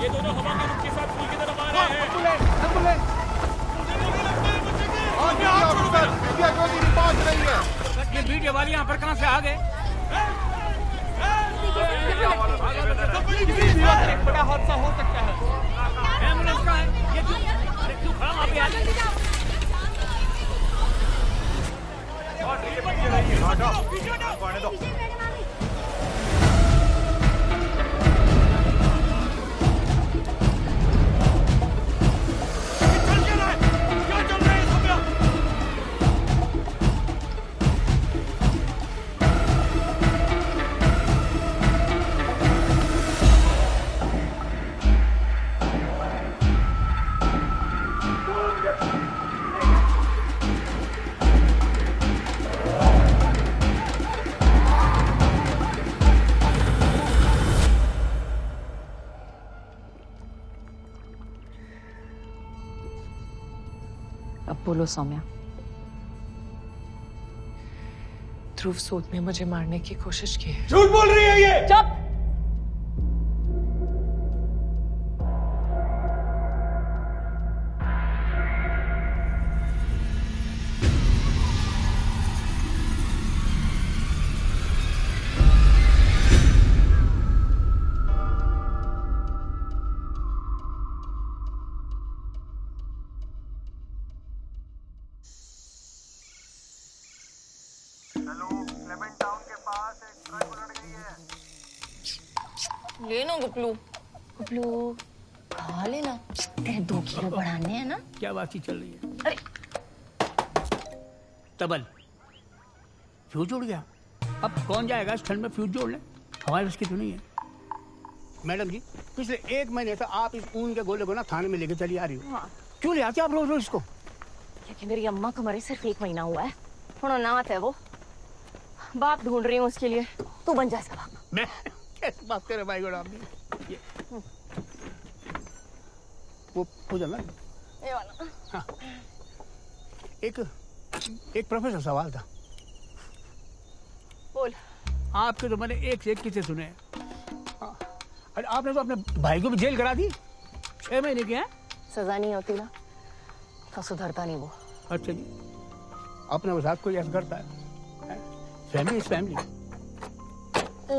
ये दोनों हवा के रुख के साथ पुल की तरफ आ रहे हैं। पहुंच रही है। ये मीडिया वाले यहाँ पर कहाँ से आ गए? एक बड़ा हादसा हो सकता है। एम्बुलेंस कहाँ है? ये क्यों खड़ा वहाँ पे? अब बोलो सौम्या। ध्रुव सूद ने मुझे मारने की कोशिश की है। झूठ बोल रही है ये। चुप। लेना गुपलू, गुपलू खा लेना। तेरे 2 किलो बढ़ाने हैं ना। क्या बातचीत चल रही है? अरे तबल फ्यूज उड़ गया। अब कौन जाएगा इस ठंड में फ्यूज जोड़ने? हमारे बस की तो नहीं है। मैडम जी, पिछले 1 महीने से आप इस ऊन के गोले को ना थाने में लेके चली आ रही हो। हाँ। क्यों ले आते आप रोज रोज इसको? क्योंकि मेरी अम्मा को मरे सिर्फ 1 महीना हुआ है। थोड़ा नात है वो, बाप ढूंढ रही हूँ उसके लिए। तू बन जा इसका बाप। मैं कैसे बात करे भाई गोड़ा आपने? वो जाना ये वाला। हाँ। एक प्रोफेसर सवाल था। बोल। आपके तो मैंने एक से एक किस्से सुने हैं। अरे आपने तो अपने भाई को भी जेल करा दी। 6 महीने की है। सजा नहीं होती ना तो सुधरता नहीं वो। अच्छा जी, अपने साथ कोई ऐसा करता है? Family is family.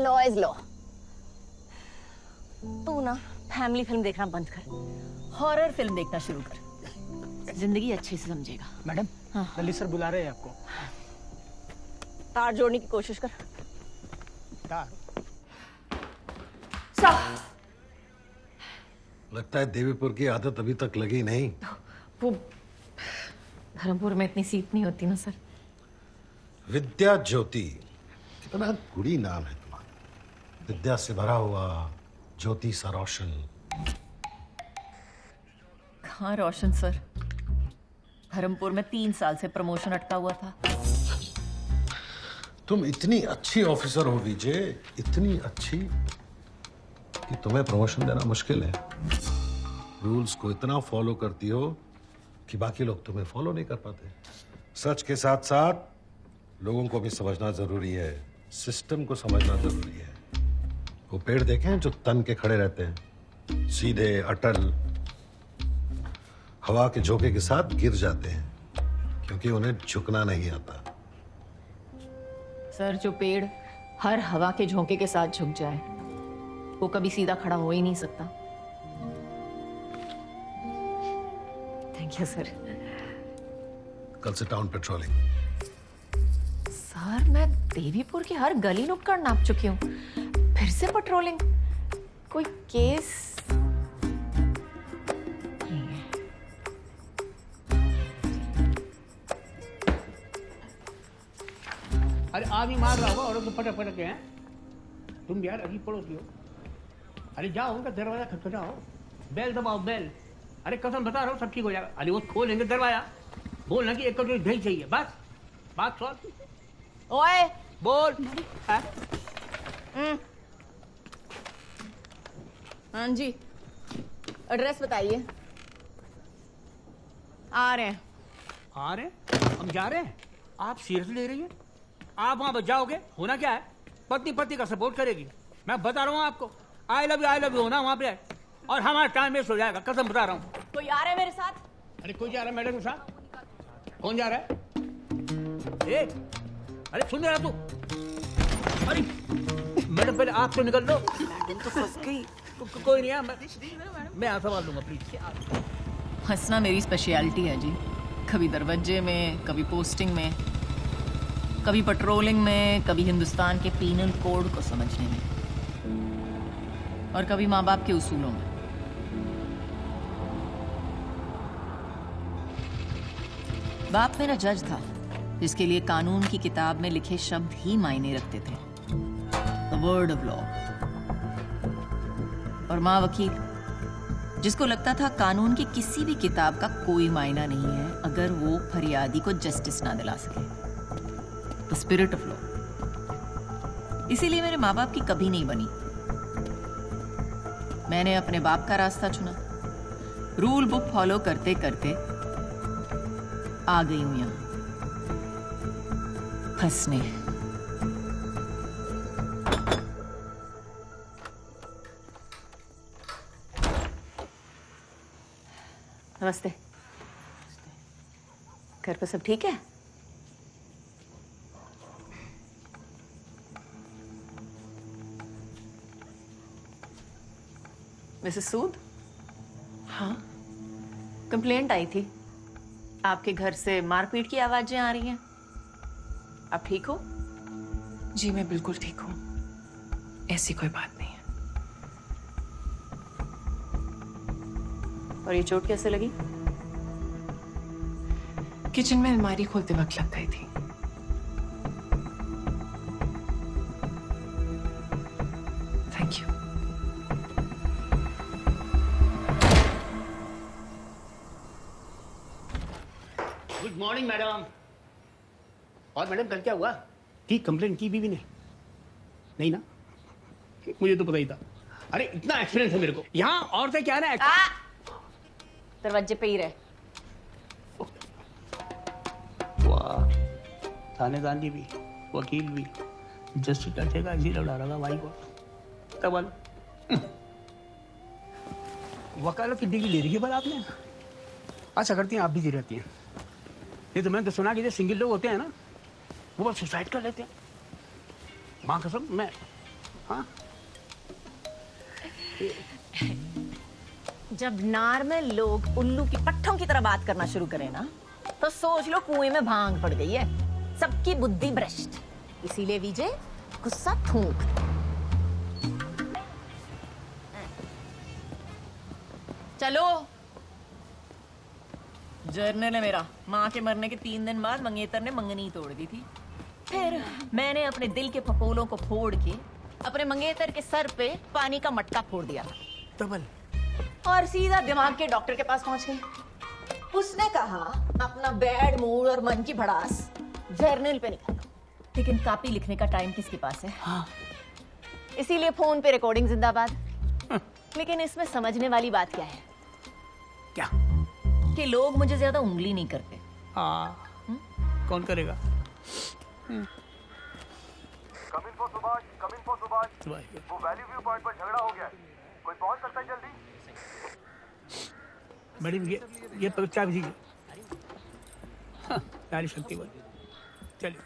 Law is law. तू ना फैमिली फिल्म देखना बंद कर, हॉरर फिल्म देखना शुरू कर। जिंदगी अच्छे से समझेगा। मैडम, हाँ। ललित सर बुला रहे हैं आपको। तार जोड़ने की कोशिश कर। तार? लगता है देवीपुर की आदत अभी तक लगी नहीं। वो धर्मपुर में इतनी सीट नहीं होती ना सर। विद्या ज्योति, कितना गुड़ी नाम है तुम्हारा। विद्या से भरा हुआ, ज्योति सा रोशन। कहाँ रोशन सर? धर्मपुर में 3 साल से प्रमोशन अटका हुआ था। तुम इतनी अच्छी ऑफिसर हो विजय, इतनी अच्छी कि तुम्हें प्रमोशन देना मुश्किल है। रूल्स को इतना फॉलो करती हो कि बाकी लोग तुम्हें फॉलो नहीं कर पाते। सच के साथ साथ लोगों को भी समझना जरूरी है, सिस्टम को समझना जरूरी है। वो पेड़ देखें जो तन के खड़े रहते हैं, सीधे अटल, हवा के झोंके के साथ गिर जाते हैं क्योंकि उन्हें झुकना नहीं आता। सर, जो पेड़ हर हवा के झोंके के साथ झुक जाए वो कभी सीधा खड़ा हो ही नहीं सकता। Thank you sir. कल से टाउन पेट्रोलिंग। सर, मैं देवीपुर की हर गली नुक्कड़ नाप चुकी हूँ, फिर से पेट्रोलिंग? कोई केस नहीं है। अरे आदमी मार रहा होगा और तो पटक पटक के हैं। तुम यार अजीब पड़ोसी हो। अरे जाओ उनका दरवाजा खटखटाओ, बेल दबाओ, बेल। अरे कसम बता रहा हूँ सब ठीक हो जाएगा। अरे वो खोलेंगे दरवाजा, बोलना कि 1 कटोरी दही चाहिए, बस बात सॉल्व। ओए बोल। हाँ जी, एड्रेस बताइए। आ रहे हैं। आ रहे हैं? हम जा रहे हैं? आप सीरियस ले रही हैं? आप वहां बच जाओगे? होना क्या है, पत्नी पति का सपोर्ट करेगी। मैं बता रहा हूँ आपको, आई लव यू होना वहां पे। और हमारा टाइम वेस्ट हो जाएगा, कसम बता रहा हूँ। कोई आ रहा है मेरे साथ? अरे कोई जा रहा है मैडम के साथ? कौन जा रहा है? ए, अरे सुन रहा तू? अरे मैडम पहले आप तो निकल लो। मैडम तो फंस गई। कोई नहीं है, मैं यहाँ संभाल लूंगा, प्लीज। हंसना मेरी स्पेशलिटी है जी। कभी दरवाजे में, कभी पोस्टिंग में, कभी पेट्रोलिंग में, कभी हिंदुस्तान के पीनल कोड को समझने में, और कभी माँ बाप के उसूलों में। बाप मेरा जज था, जिसके लिए कानून की किताब में लिखे शब्द ही मायने रखते थे, द वर्ड ऑफ लॉ। और माँ वकील, जिसको लगता था कानून की किसी भी किताब का कोई मायना नहीं है अगर वो फरियादी को जस्टिस ना दिला सके, द स्पिरिट ऑफ लॉ। इसीलिए मेरे माँ बाप की कभी नहीं बनी। मैंने अपने बाप का रास्ता चुना, रूल बुक फॉलो करते करते आ गई हूं यहां फंसने। नमस्ते। घर पे सब ठीक है? मिसेस सूद? हाँ, कंप्लेंट आई थी, आपके घर से मारपीट की आवाजें आ रही हैं। आप ठीक हो? जी मैं बिल्कुल ठीक हूँ, ऐसी कोई बात नहीं है। और ये चोट कैसे लगी? किचन में अलमारी खोलते वक्त लग गई थी। Thank you. Good morning madam. और मैडम कल क्या हुआ? की कंप्लेन की बीवी ने? नहीं ना, मुझे तो पता ही था। अरे इतना एक्सपीरियंस है मेरे को। यहाँ औरतें क्या ना दरवाजे पे ही रहे। वाह, थानेदार भी, वकील भी, जस्टिस का ठेका इसी लड़ा रहा भाई को। तब वकालत की डिग्री ले रही है पर आपने? अच्छा करती हैं आप भी, जी रहती हैं। नहीं तो मैंने तो सुना कि जो सिंगल लोग होते हैं ना, वो बस सुसाइड कर लेते हैं। माँ कसम, मैं हाँ। जब नॉर्मल लोग उल्लू की पट्ठों की तरह बात करना शुरू करें ना, तो सोच लो कुएं में भांग पड़ गई है। सबकी बुद्धि भ्रष्ट। इसीलिए विजय गुस्सा थूक। चलो। जर्नल है मेरा। माँ के मरने के 3 दिन बाद मंगेतर ने मंगनी तोड़ दी थी। फिर मैंने अपने दिल के फपोलों को फोड़ के अपने मंगेतर के सर पे पानी का मटका फोड़ दिया तबल और सीधा दिमाग के डॉक्टर के पास पहुंच गई। उसने कहा अपना बैड मूड और मन की भड़ास जर्नल पे निकालो। लेकिन कॉपी लिखने का टाइम किसके पास है? हाँ। इसीलिए फोन पे रिकॉर्डिंग जिंदाबाद। लेकिन इसमें समझने वाली बात क्या है? क्या? कि लोग मुझे ज्यादा उंगली नहीं करते। कौन करेगा? Coming for Subhash. वो वैली व्यू पॉइंट पर झगड़ा हो गया है, कोई पहुंच सकता है जल्दी? मैडम ये परीक्षा भी नारी शक्ति बोली। चलिए।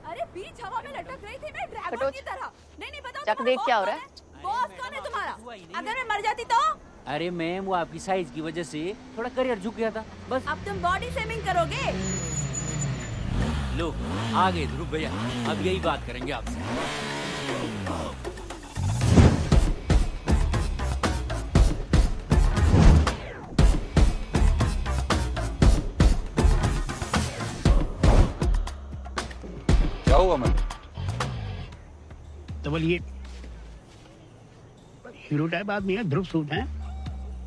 अरे बीच हवा में लटक रही थी मैं ड्रैगन की तरह। नहीं बताओ चक देख क्या हो रहा है? बॉस कौन है तुम्हारा? अगर मैं मर जाती तो? अरे मैम, वो आपकी साइज की वजह से थोड़ा करियर झुक गया था बस। अब तुम बॉडी शेमिंग करोगे? लो आ गए ध्रुव भैया, अब यही बात करेंगे आपसे। क्या हुआ मैं? तबल ये हीरो टाइप आदमी है, ध्रुव सूद है।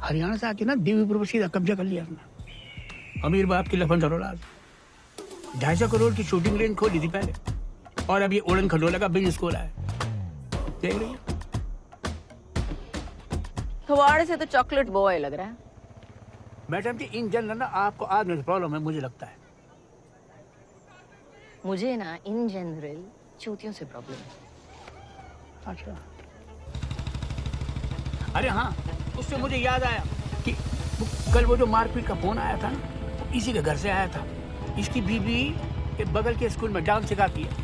हरियाणा से आके ना देवीपुर पर सीधा कब्जा कर लिया उसने। अमीर बाप की लफन औलाद। 250 करोड़ की शूटिंग रेंज खोली थी पहले, और अब ये उड़न खटोला का बिजनेस खोला है। देख रही है? थवाड़े से तो चॉकलेट बॉय लग रहा है। मैडम जी इन जनरल ना आपको आदमी से प्रॉब्लम है, मुझे लगता है। मुझे ना इन जनरल चूतियों से प्रॉब्लम है। अच्छा। अरे हाँ, उससे मुझे याद आया कि कल वो जो मारपीट का फोन आया था ना, वो इसी के घर से आया था। इसकी बीवी के बगल के स्कूल में डांस सिखाती है।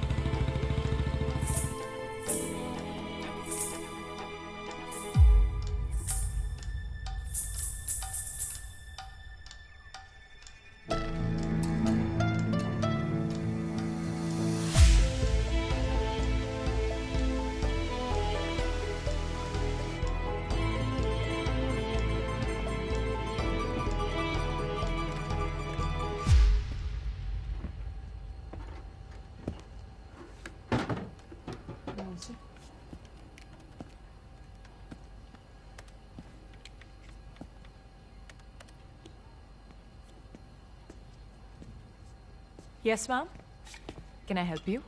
Yes, ma'am. Can I help you?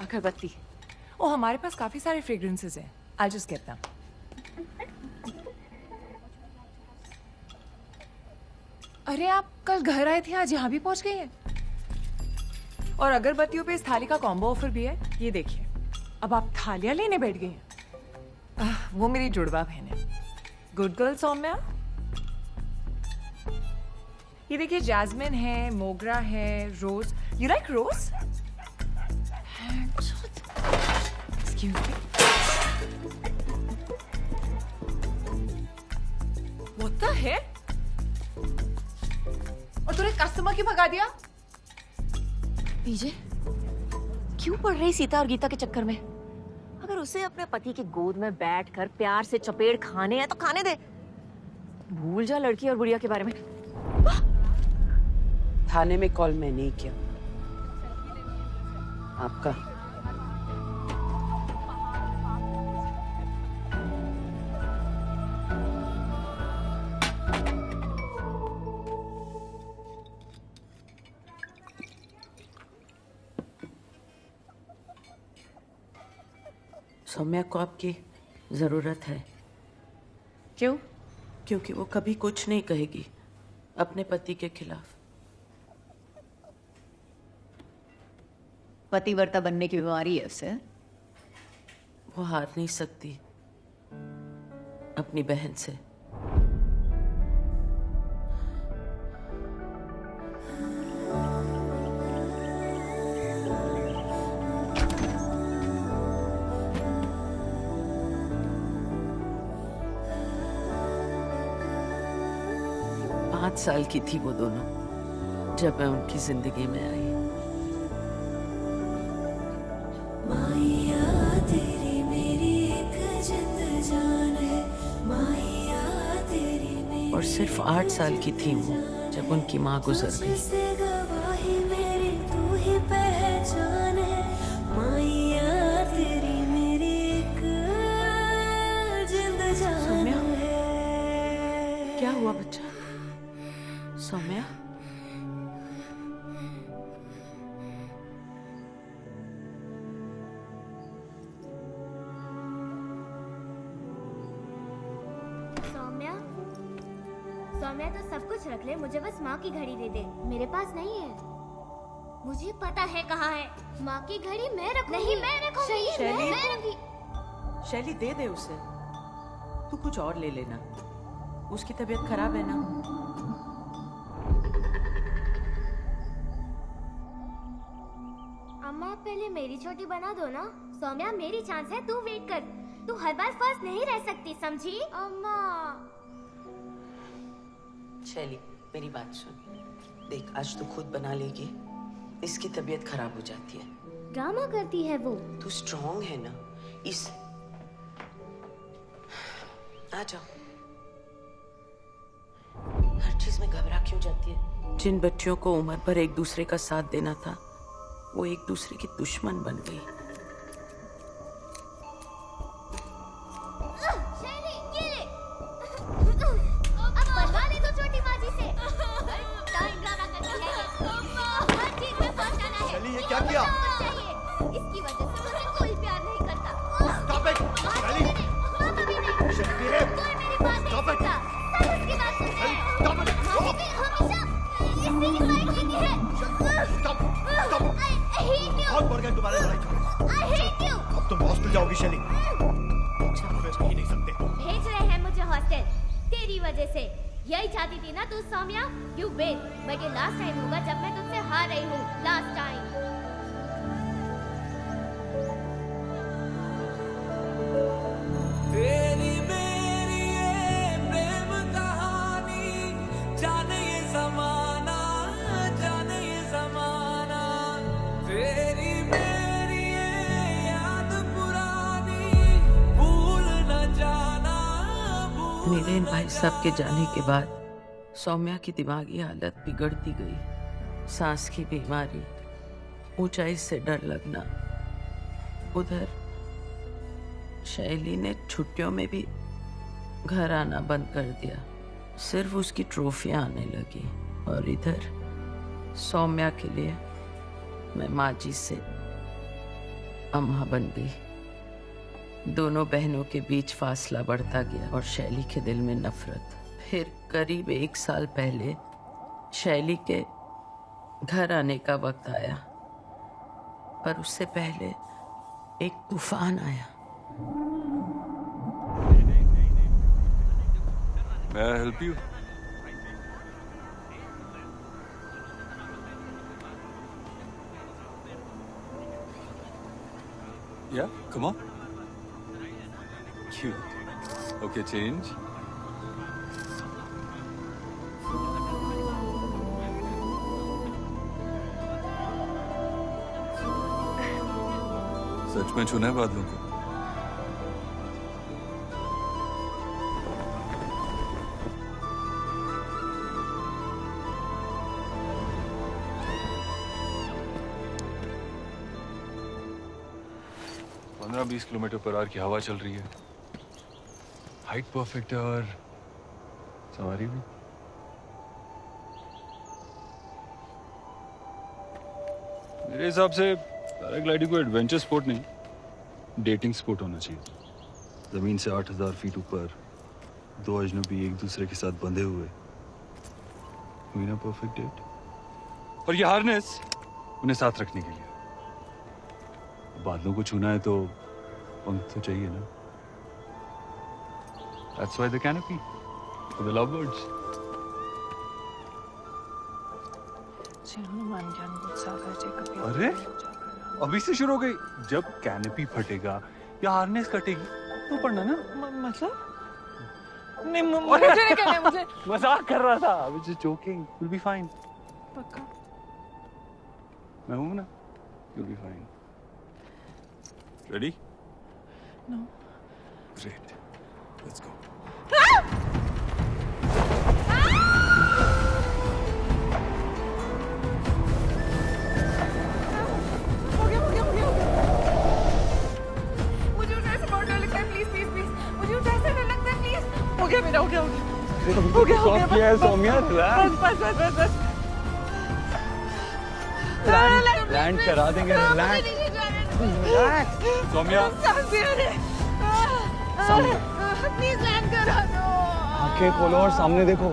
अगरबत्ती। Oh, हमारे पास काफी सारे fragrances हैं. I'll just get them. अरे आप कल घर आए थे, आज यहाँ भी पहुँच गई हैं? और अगरबत्तियों पे इस थाली का कॉम्बो ऑफर भी है, ये देखिए। अब आप थालियाँ लेने बैठ गई हैं। वो मेरी जुड़वा बहन है। Good girl Soumya. ये देखिए, जैस्मिन है, मोगरा है, rose. You like rose? Excuse me. What the heck? और तूने कस्टमर क्यों भगा दिया? विजय, क्यों पड़ रही सीता और गीता के चक्कर में? अगर उसे अपने पति की गोद में बैठकर प्यार से चपेट खाने हैं तो खाने दे। भूल जा लड़की और बुढ़िया के बारे में। थाने में कॉल मैं नहीं किया, आपका। सौम्या को आपकी जरूरत है। क्यों? क्योंकि वो कभी कुछ नहीं कहेगी अपने पति के खिलाफ। पतिव्रता बनने की बीमारी है उसे। वो हार नहीं सकती अपनी बहन से। पाँच साल की थी वो दोनों जब मैं उनकी जिंदगी में आई। और सिर्फ 8 साल की थी वो जब उनकी माँ गुजर गई। सौम्या, क्या हुआ बच्चा? सौम्या, सौम्या तो सब कुछ रख ले, मुझे बस माँ की घड़ी दे दे। मेरे पास नहीं है। मुझे पता है कहाँ है। माँ की घड़ी मैं रखूंगी। नहीं, मैं रखूंगी। मैं रखूंगी। शैली दे दे उसे। तू कुछ और ले लेना, उसकी तबीयत खराब है ना। अम्मा पहले मेरी छोटी बना दो ना। सौम्या मेरी चांस है, तू वेट कर। तू हर बार फर्स्ट नहीं रह सकती, समझी? अम्मा। शैली मेरी बात सुन, देख आज तू खुद बना लेगी, इसकी तबीयत खराब हो जाती है। ड्रामा करती है वो। तू स्ट्रॉन्ग है ना, इस आ जाओ। हर चीज में घबरा क्यों जाती है? जिन बच्चियों को उम्र भर एक दूसरे का साथ देना था, वो एक दूसरे की दुश्मन बन गई। क्या किया? इसकी वजह से मुझे कोई प्यार नहीं करता। Stop it! शैली! शैली रे! Stop it! सब उसकी बात सुनते हैं। Stop it! हमेशा इससे ही फाइट लेती है। Stop! Stop! I hate you. बहुत बढ़ गया तुम्हारे लड़ाई झगड़े। I hate you. हॉस्टल जाओगी शैली? ही नहीं सकते। भेज रहे हैं मुझे हॉस्टल तेरी वजह से। यही चाहती थी ना तू सौम्या? यू विन, बट ये लास्ट टाइम होगा जब मैं तुझसे हार रही हूँ। Last time. तेरी मेरी ये प्रेम कहानी, जाने ये ज़माना, जाने ये ज़माना। तेरी मेरी ये याद पुरानी, भूल न जाना। नीलेन भाई साहब के जाने के बाद सौम्या की दिमागी हालत बिगड़ती गई। सांस की बीमारी, ऊंचाई से डर लगना। उधर शैली ने छुट्टियों में भी घर आना बंद कर दिया, सिर्फ उसकी ट्रॉफियां आने लगी। और इधर सौम्या के लिए मैं माँ जी से अम्मा बन गई। दोनों बहनों के बीच फासला बढ़ता गया और शैली के दिल में नफरत। फिर करीब 1 साल पहले शैली के घर आने का वक्त आया, पर उससे पहले एक तूफान आया। May I help you? Yeah, come on. Cute. Okay, change. सच में चुना है बादलों को? पंद्रह 20 किलोमीटर पर आवर की हवा चल रही है, हाइट परफेक्ट है और सवारी भी। मेरे हिसाब से पैराग्लाइडिंग को एडवेंचर स्पोर्ट नहीं, डेटिंग स्पोर्ट होना चाहिए। जमीन से 8000 फीट ऊपर दो अजनबी एक दूसरे के साथ बंधे हुए, हुई ना परफेक्ट डेट। और ये हार्नेस उन्हें साथ रखने के लिए। बादलों को छूना है तो पंख तो चाहिए ना। That's why the canopy for the lovebirds. अरे अभी से शुरू हो गई। जब कैनपी फटेगा या हार्नेस कटेगी तो पढ़ना ना। मतलब नहीं, मुझे नहीं करना, मुझे मजाक कर रहा था। I was just joking. You'll be fine. पक्का? मैं हूं ना। You'll be fine. Ready? No. Great. Let's go. मुझे उठने से बहुत डर लगता है। प्लीज प्लीज प्लीज, मुझे उठने से डर लगता है। प्लीज हो गया मेरा, हो गया हो गया हो गया। क्या है सौम्या? बस बस बस बस लैंड करा देंगे। रिलैक्स सौम्या। प्लीज लैंड करा दो। आंखें खोलो और सामने देखो।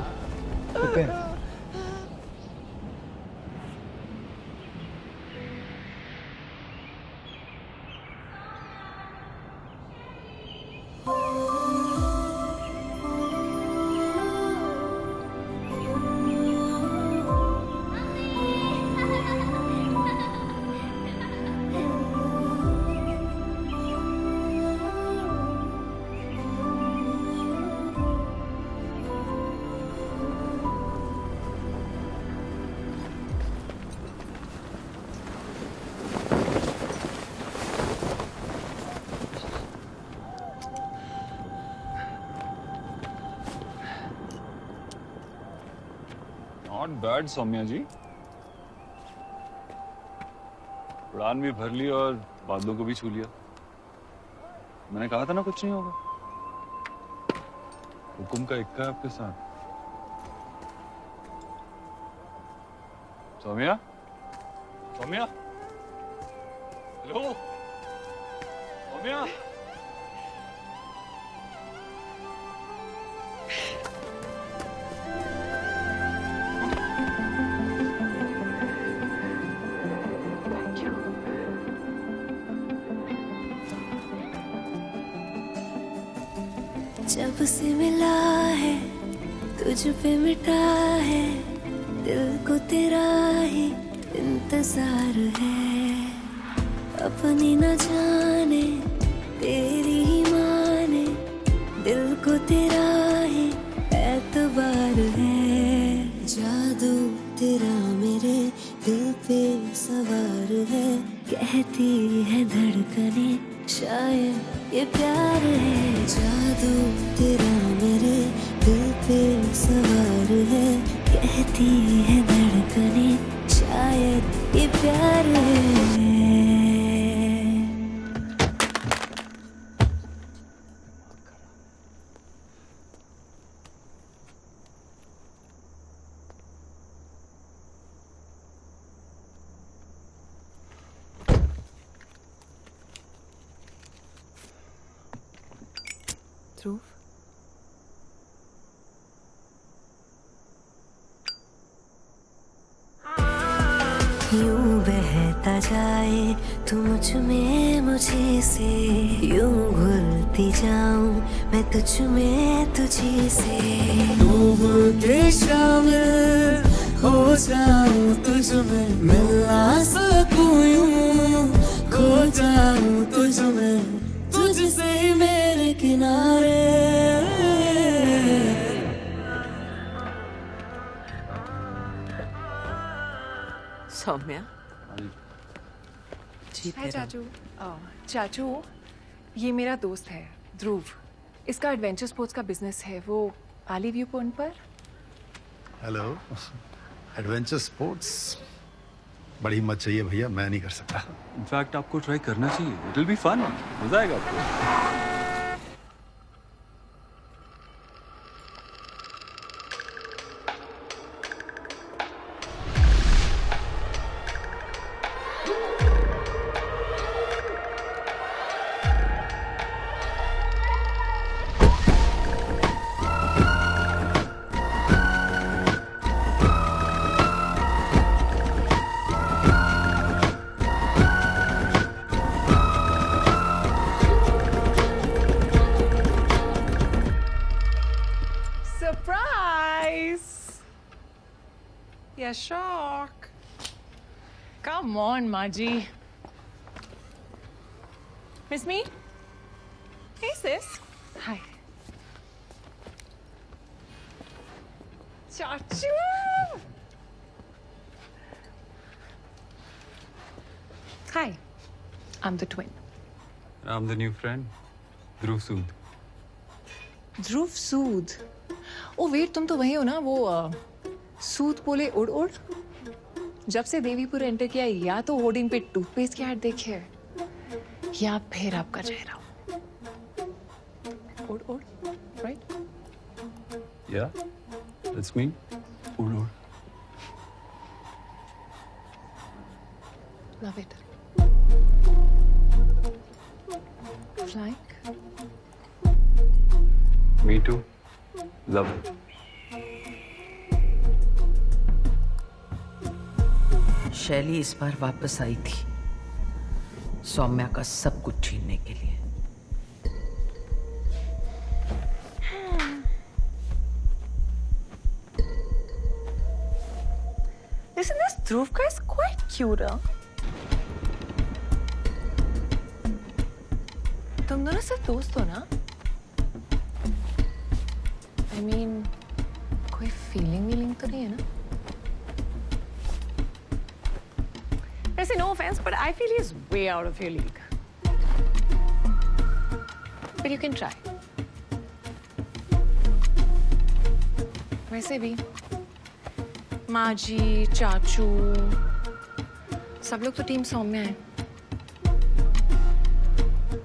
नॉट बैड सौम्या जी। उड़ान भी भर ली और बादलों को भी छू लिया। मैंने कहा था ना कुछ नहीं होगा। हुक्म का इक्का है आपके साथ। सौम्या, सौम्या, हेलो सौम्या। जब से मिला है तुझ पे मिटा है, दिल को तेरा ही इंतजार है। अपनी न जाने तेरी ही माने, दिल को तेरा ही एतबार है। जादू तेरा मेरे दिल पे सवार है, कहती है धड़कने शायद ये प्यार है। जादू तेरा मेरे दिल पे सवार है, कहती है धड़कने शायद ये प्यार है। ध्रुव, यूं बहता जाए तू मुझ में मुझे से, यूं घुलती जाऊं मैं तुझ में तुझी से। डूब के शामिल हो जाऊं तुझ में, मिल ना सकूं यूं खो जाऊं तुझ में, तुझसे ही मेरे किनारे। सौम्या हाय चाचू। चाचू, ये मेरा दोस्त है ध्रुव। इसका एडवेंचर स्पोर्ट्स का बिजनेस है। वो आली व्यू पॉइंट पर। हेलो। एडवेंचर स्पोर्ट्स बड़ी हिम्मत चाहिए भैया, मैं नहीं कर सकता। इनफैक्ट आपको ट्राई करना चाहिए, इट विल बी फन, मजा आएगा आपको। Yeah, shock. Come on, Maji. Miss me? Hey, sis. Hi. Chachu! Hi. I'm the twin. I'm the new friend, Dhruv Sood. Dhruv Sood. Oh wait, तुम तो वही हो ना, वो सूद बोले उड़ उड़। जब से देवीपुर एंटर किया, या तो होर्डिंग पे टूथपेस्ट की ऐड देखी है, या फिर आपका चेहरा। उड़ उड़, राइट? Yeah, that's me. उड़ उड़। Love it. Flying. Me too. Love it. शैली इस बार वापस आई थी सौम्या का सब कुछ छीनने के लिए। Listen, this Dhruv guy is quite cute, huh? तुम दोनों सिर्फ दोस्त हो ना? I mean, कोई feeling तो नहीं है ना? Listen, no offense, but I feel he's way out of your league. But you can try. वैसे भी माजी, चाचू, सब लोग तो टीम सौम्या है.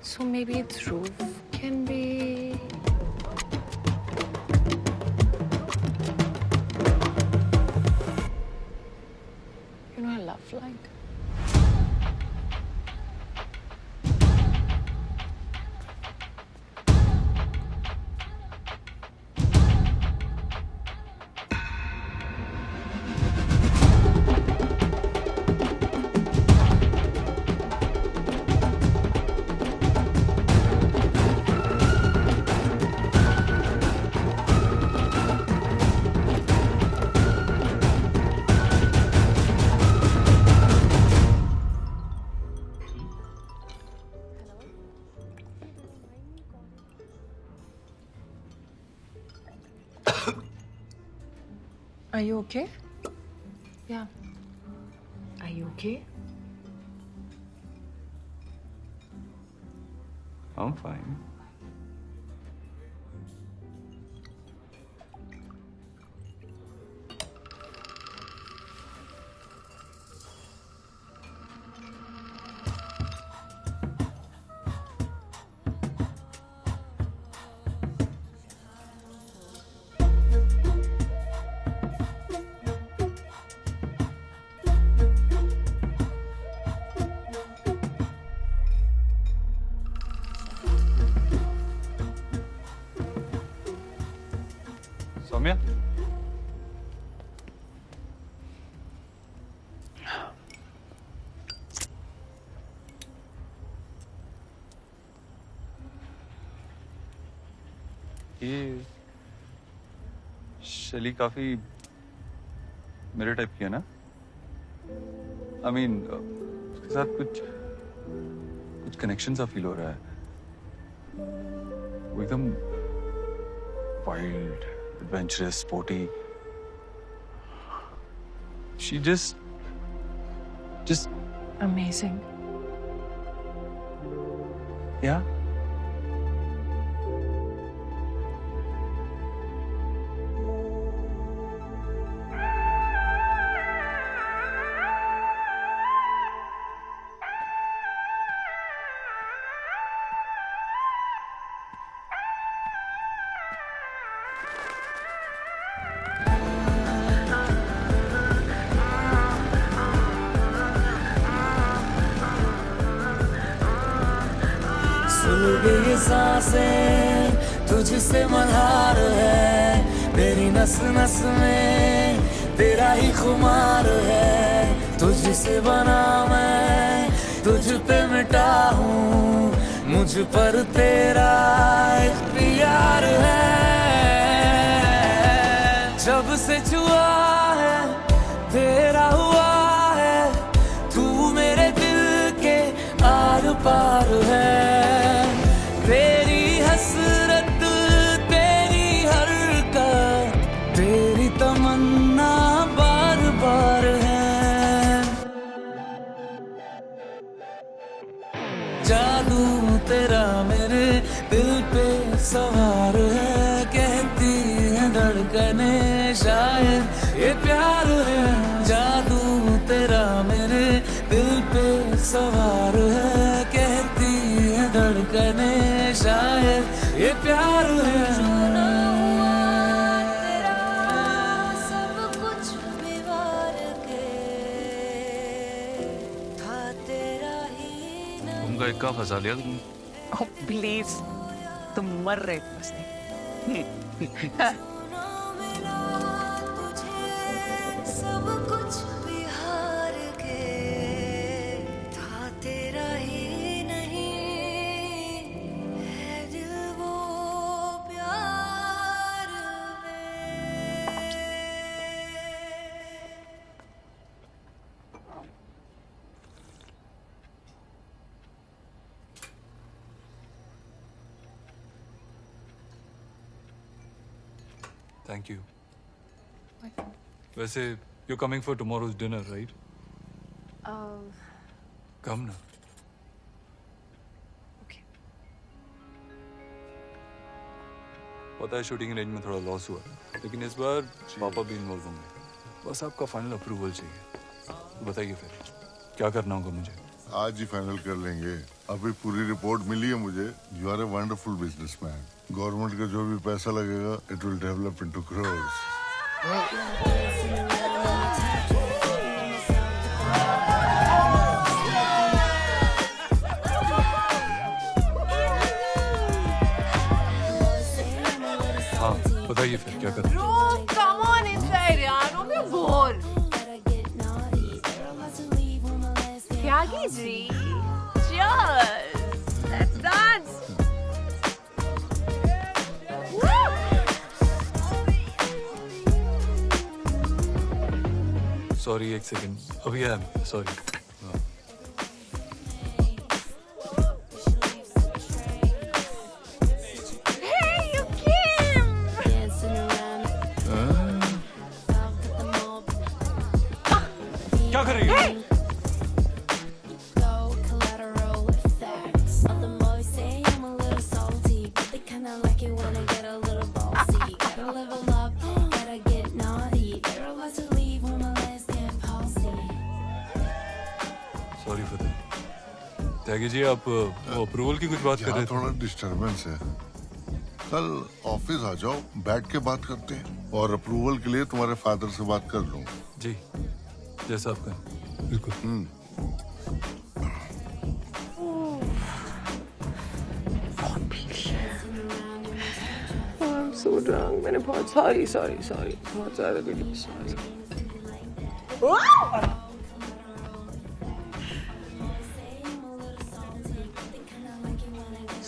So maybe Dhruv can be. You know, I love flying. Are you okay? Yeah. Are you okay? I'm fine. Saumya ये शैली काफी मेरे टाइप की है ना? I mean, उसके साथ कुछ कनेक्शन सा फील हो रहा है। वो एकदम wild, adventurous, sporty. She just amazing. Yeah. ये सांसें तुझसे मल्हार है, तेरी नस नस में तेरा ही खुमार है। तुझसे बना मैं तुझ पे मिटा हूँ, मुझ पर तेरा इख्तियार है। जब से छुआ है तेरा हुआ है, तू मेरे दिल के आर पार है। तेरी हसरत तेरी हरकत तेरी तमन्ना बार बार है। जादू तेरा मेरे दिल पे सवार है, कहती है धड़कने शायद ये प्यार है। जादू तेरा मेरे दिल पे सवार है, कहती है धड़कने शायद ये प्यार है। सब कुछ बिगाड़ के था तेरा ही नहीं। तुमका इक्का फंसा लिया तुमने। Oh please, तुम मर रहे थे बस नहीं। सब कुछ बिहार के था तेरा ही नहीं, है दिल वो प्यार में। Thank you. वैसे you're coming for tomorrow's dinner, right? Come ना। पता है शूटिंग रेंज में थोड़ा लॉस हुआ, लेकिन इस बार पापा भी इन्वॉल्व होंगे। बस आपका फाइनल अप्रूवल चाहिए। बताइए फिर क्या करना होगा मुझे? आज ही फाइनल कर लेंगे। अभी पूरी रिपोर्ट मिली है मुझे। You are a wonderful businessman. Government का जो भी पैसा लगेगा it will develop into crores. हाँ बताइए फिर क्या करना? Bro, come on inside यार, don't be bored. Tyagi ji, cheers, let's dance. Sorry एक सेकंड, अभी आया। सॉरी। त्यागी जी आप वो अप्रूवल की कुछ बात कर रहे थे। थोड़ा डिस्टरबेंस है। कल ऑफिस आ जाओ, बैठ के बात करते हैं और अप्रूवल के लिए तुम्हारे फादर से बात कर लूँ। जी जैसा आप कहें। बिल्कुल। So drunk. मैंने बहुत सॉरी बहुत ज्यादा गली सॉरी।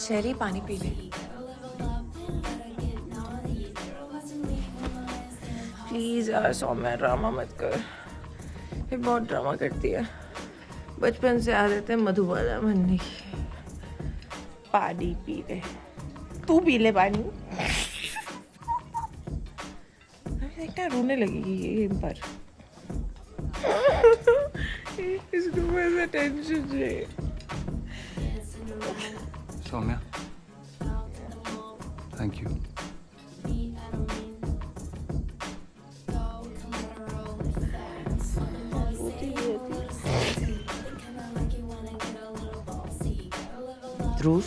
शैली पानी पी ले। प्लीज यार सौम्या ड्रामा मत कर, ये बहुत ड्रामा करती है। बचपन से आदत है मधुबाला बनने की। पानी पी ले, तू पी ले पानी। देखना रोने लगेगी ये इन पर। इसको बस टेंशन चाहिए। Saumya thank you. ध्रुव,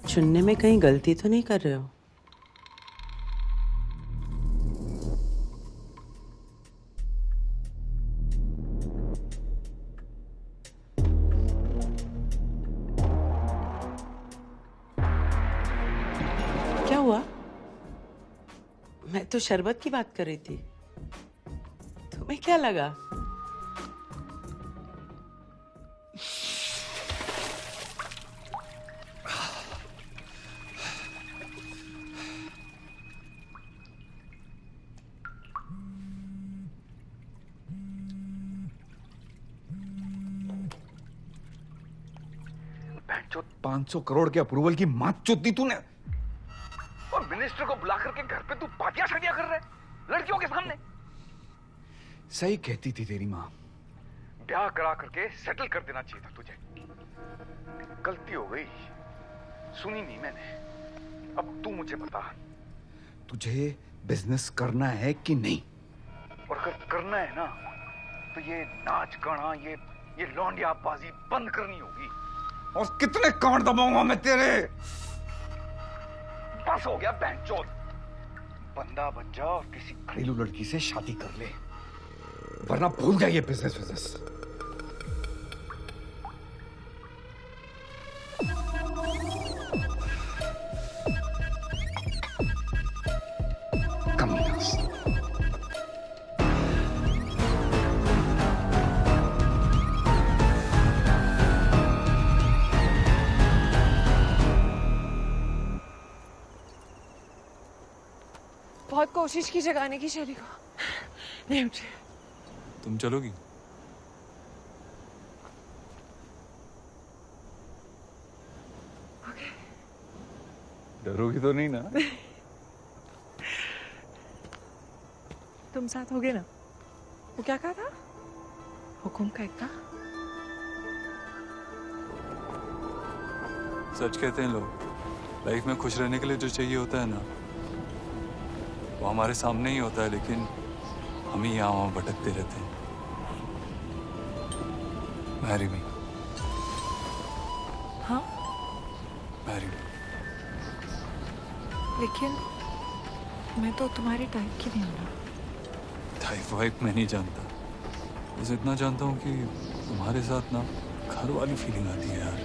चुनने में कहीं गलती तो नहीं कर रहे हो? क्या हुआ? मैं तो शरबत की बात कर रही थी। तुम्हें क्या लगा? जो 500 करोड़ के अप्रूवल की मात चोद दी तूने, और मिनिस्टर को बुला करके घर पे तू पार्टियां शादियां कर रहा है लड़कियों के सामने। सही कहती थी तेरी माँ, ब्याह करा करके सेटल कर देना चाहिए था तुझे। गलती हो गई, सुनी नहीं मैंने। अब तू मुझे बता, तुझे बिजनेस करना है कि नहीं? और अगर करना है ना तो ये नाच गाना, ये लौंडियाबाजी बंद करनी होगी। और कितने कांड दबाऊंगा मैं तेरे? बस हो गया बहनचोद। बंदा बन जा और किसी घरेलू लड़की से शादी कर ले, वरना भूल जाइए बिजनेस। बहुत कोशिश की जगाने की शैली को, नहीं उठे। तुम चलोगी? डरोगी तो नहीं ना? तुम साथ होगे ना? वो क्या कहा था? हुकुम का इक्का? सच कहते हैं लोग, लाइफ में खुश रहने के लिए जो चाहिए होता है ना, वो हमारे सामने ही होता है, लेकिन हम ही यहाँ वहाँ भटकते रहते हैं। Marry me. हाँ? Marry me. लेकिन मैं तो तुम्हारी टाइप की नहीं हूँ। टाइप वाइप मैं नहीं जानता, बस इतना जानता हूँ कि तुम्हारे साथ ना घर वाली फीलिंग आती है यार।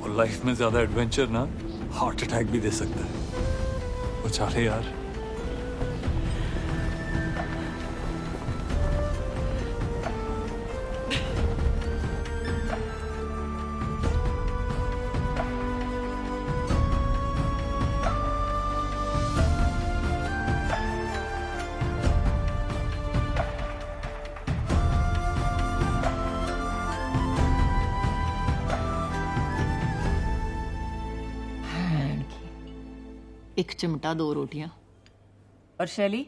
और लाइफ में ज्यादा एडवेंचर ना हार्ट अटैक भी दे सकता है। वो चाहे यार। एक चिमटा 2 रोटियां। और शैली?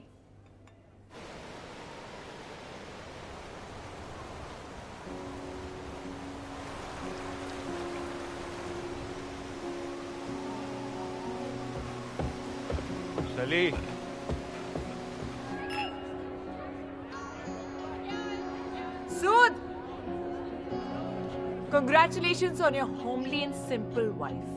शैली। Congratulations on your homely and simple wife.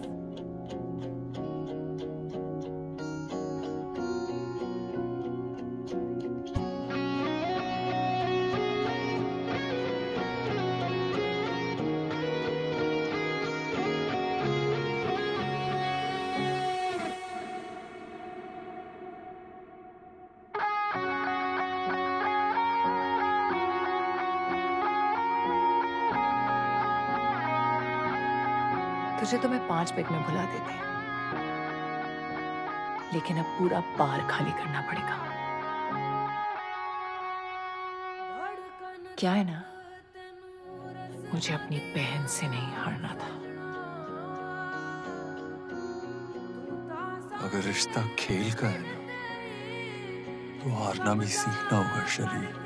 तुझे तो मैं 5 पेग में भुला देती, लेकिन अब पूरा बार खाली करना पड़ेगा। क्या है ना, मुझे अपनी बहन से नहीं हारना था। अगर रिश्ता खेल का है ना, तो हारना भी सीखना होगा शरीर।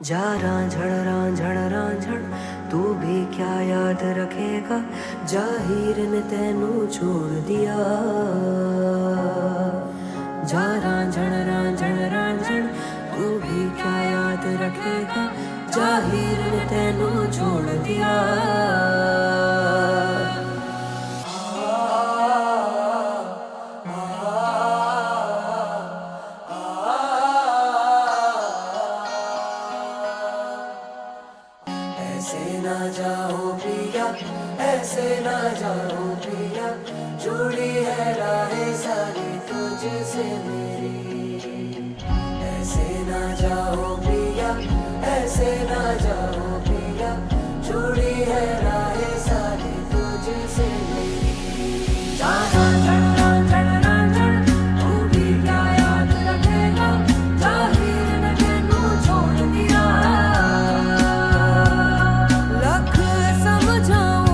जा रांझण तू भी क्या याद रखेगा, जाहिर ने तेनू छोड़ दिया। जा रांझण तू भी क्या याद रखेगा, जाहिर ने तेनू छोड़ दिया। ऐसे ना जाओ प्रिया, जुड़ी है राहें सारी तुझसे मेरी। ऐसे ना जाओ प्रिया, ऐसे ना जाओ प्रिया, जुड़ी है राहें सारी तुझसे मेरी। तू भी क्या याद रखेगा, जाहिर ने तेनू छोड़ दिया। लख समझाऊं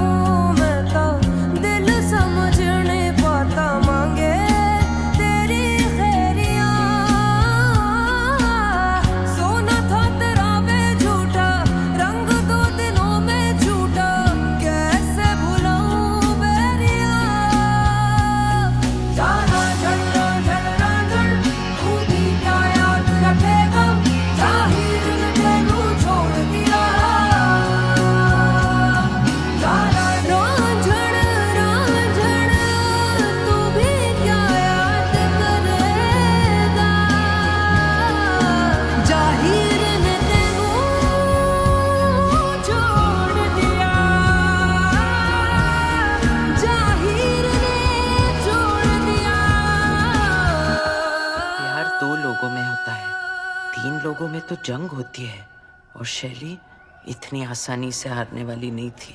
लोगों में तो जंग होती है, और शैली इतनी आसानी से हारने वाली नहीं थी।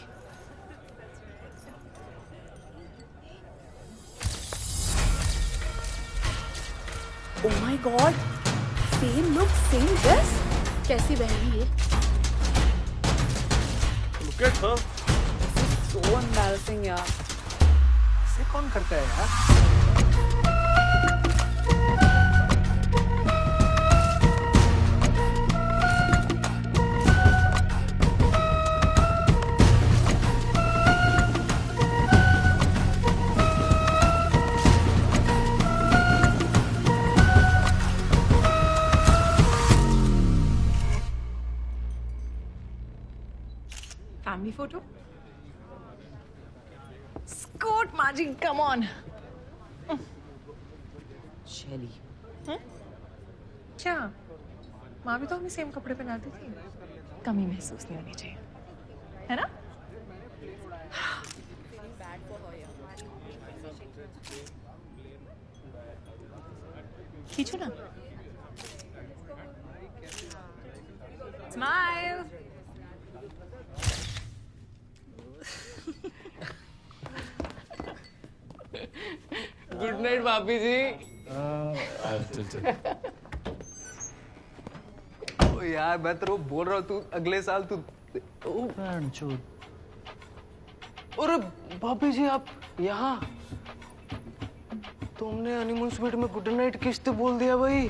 Oh my God! Same look, same dress. कैसी बहन है ये? Look at her. This is so embarrassing यार। ऐसे कौन करता है यार? Family photo? Scoot, Maji, come on. शैली, क्या? माँ भी तो हमें सेम कपड़े पहनाती थी। कमी महसूस नहीं होनी चाहिए, है ना? खींचो ना। Smile. गुड नाइट भाभी जी। चल ओ यार मैं तेरे को बोल रहा हूँ, तू अगले साल तू। अरे भाभी जी आप यहाँ? तुमने हनीमून स्वीट में गुड नाइट किस तो बोल दिया भाई।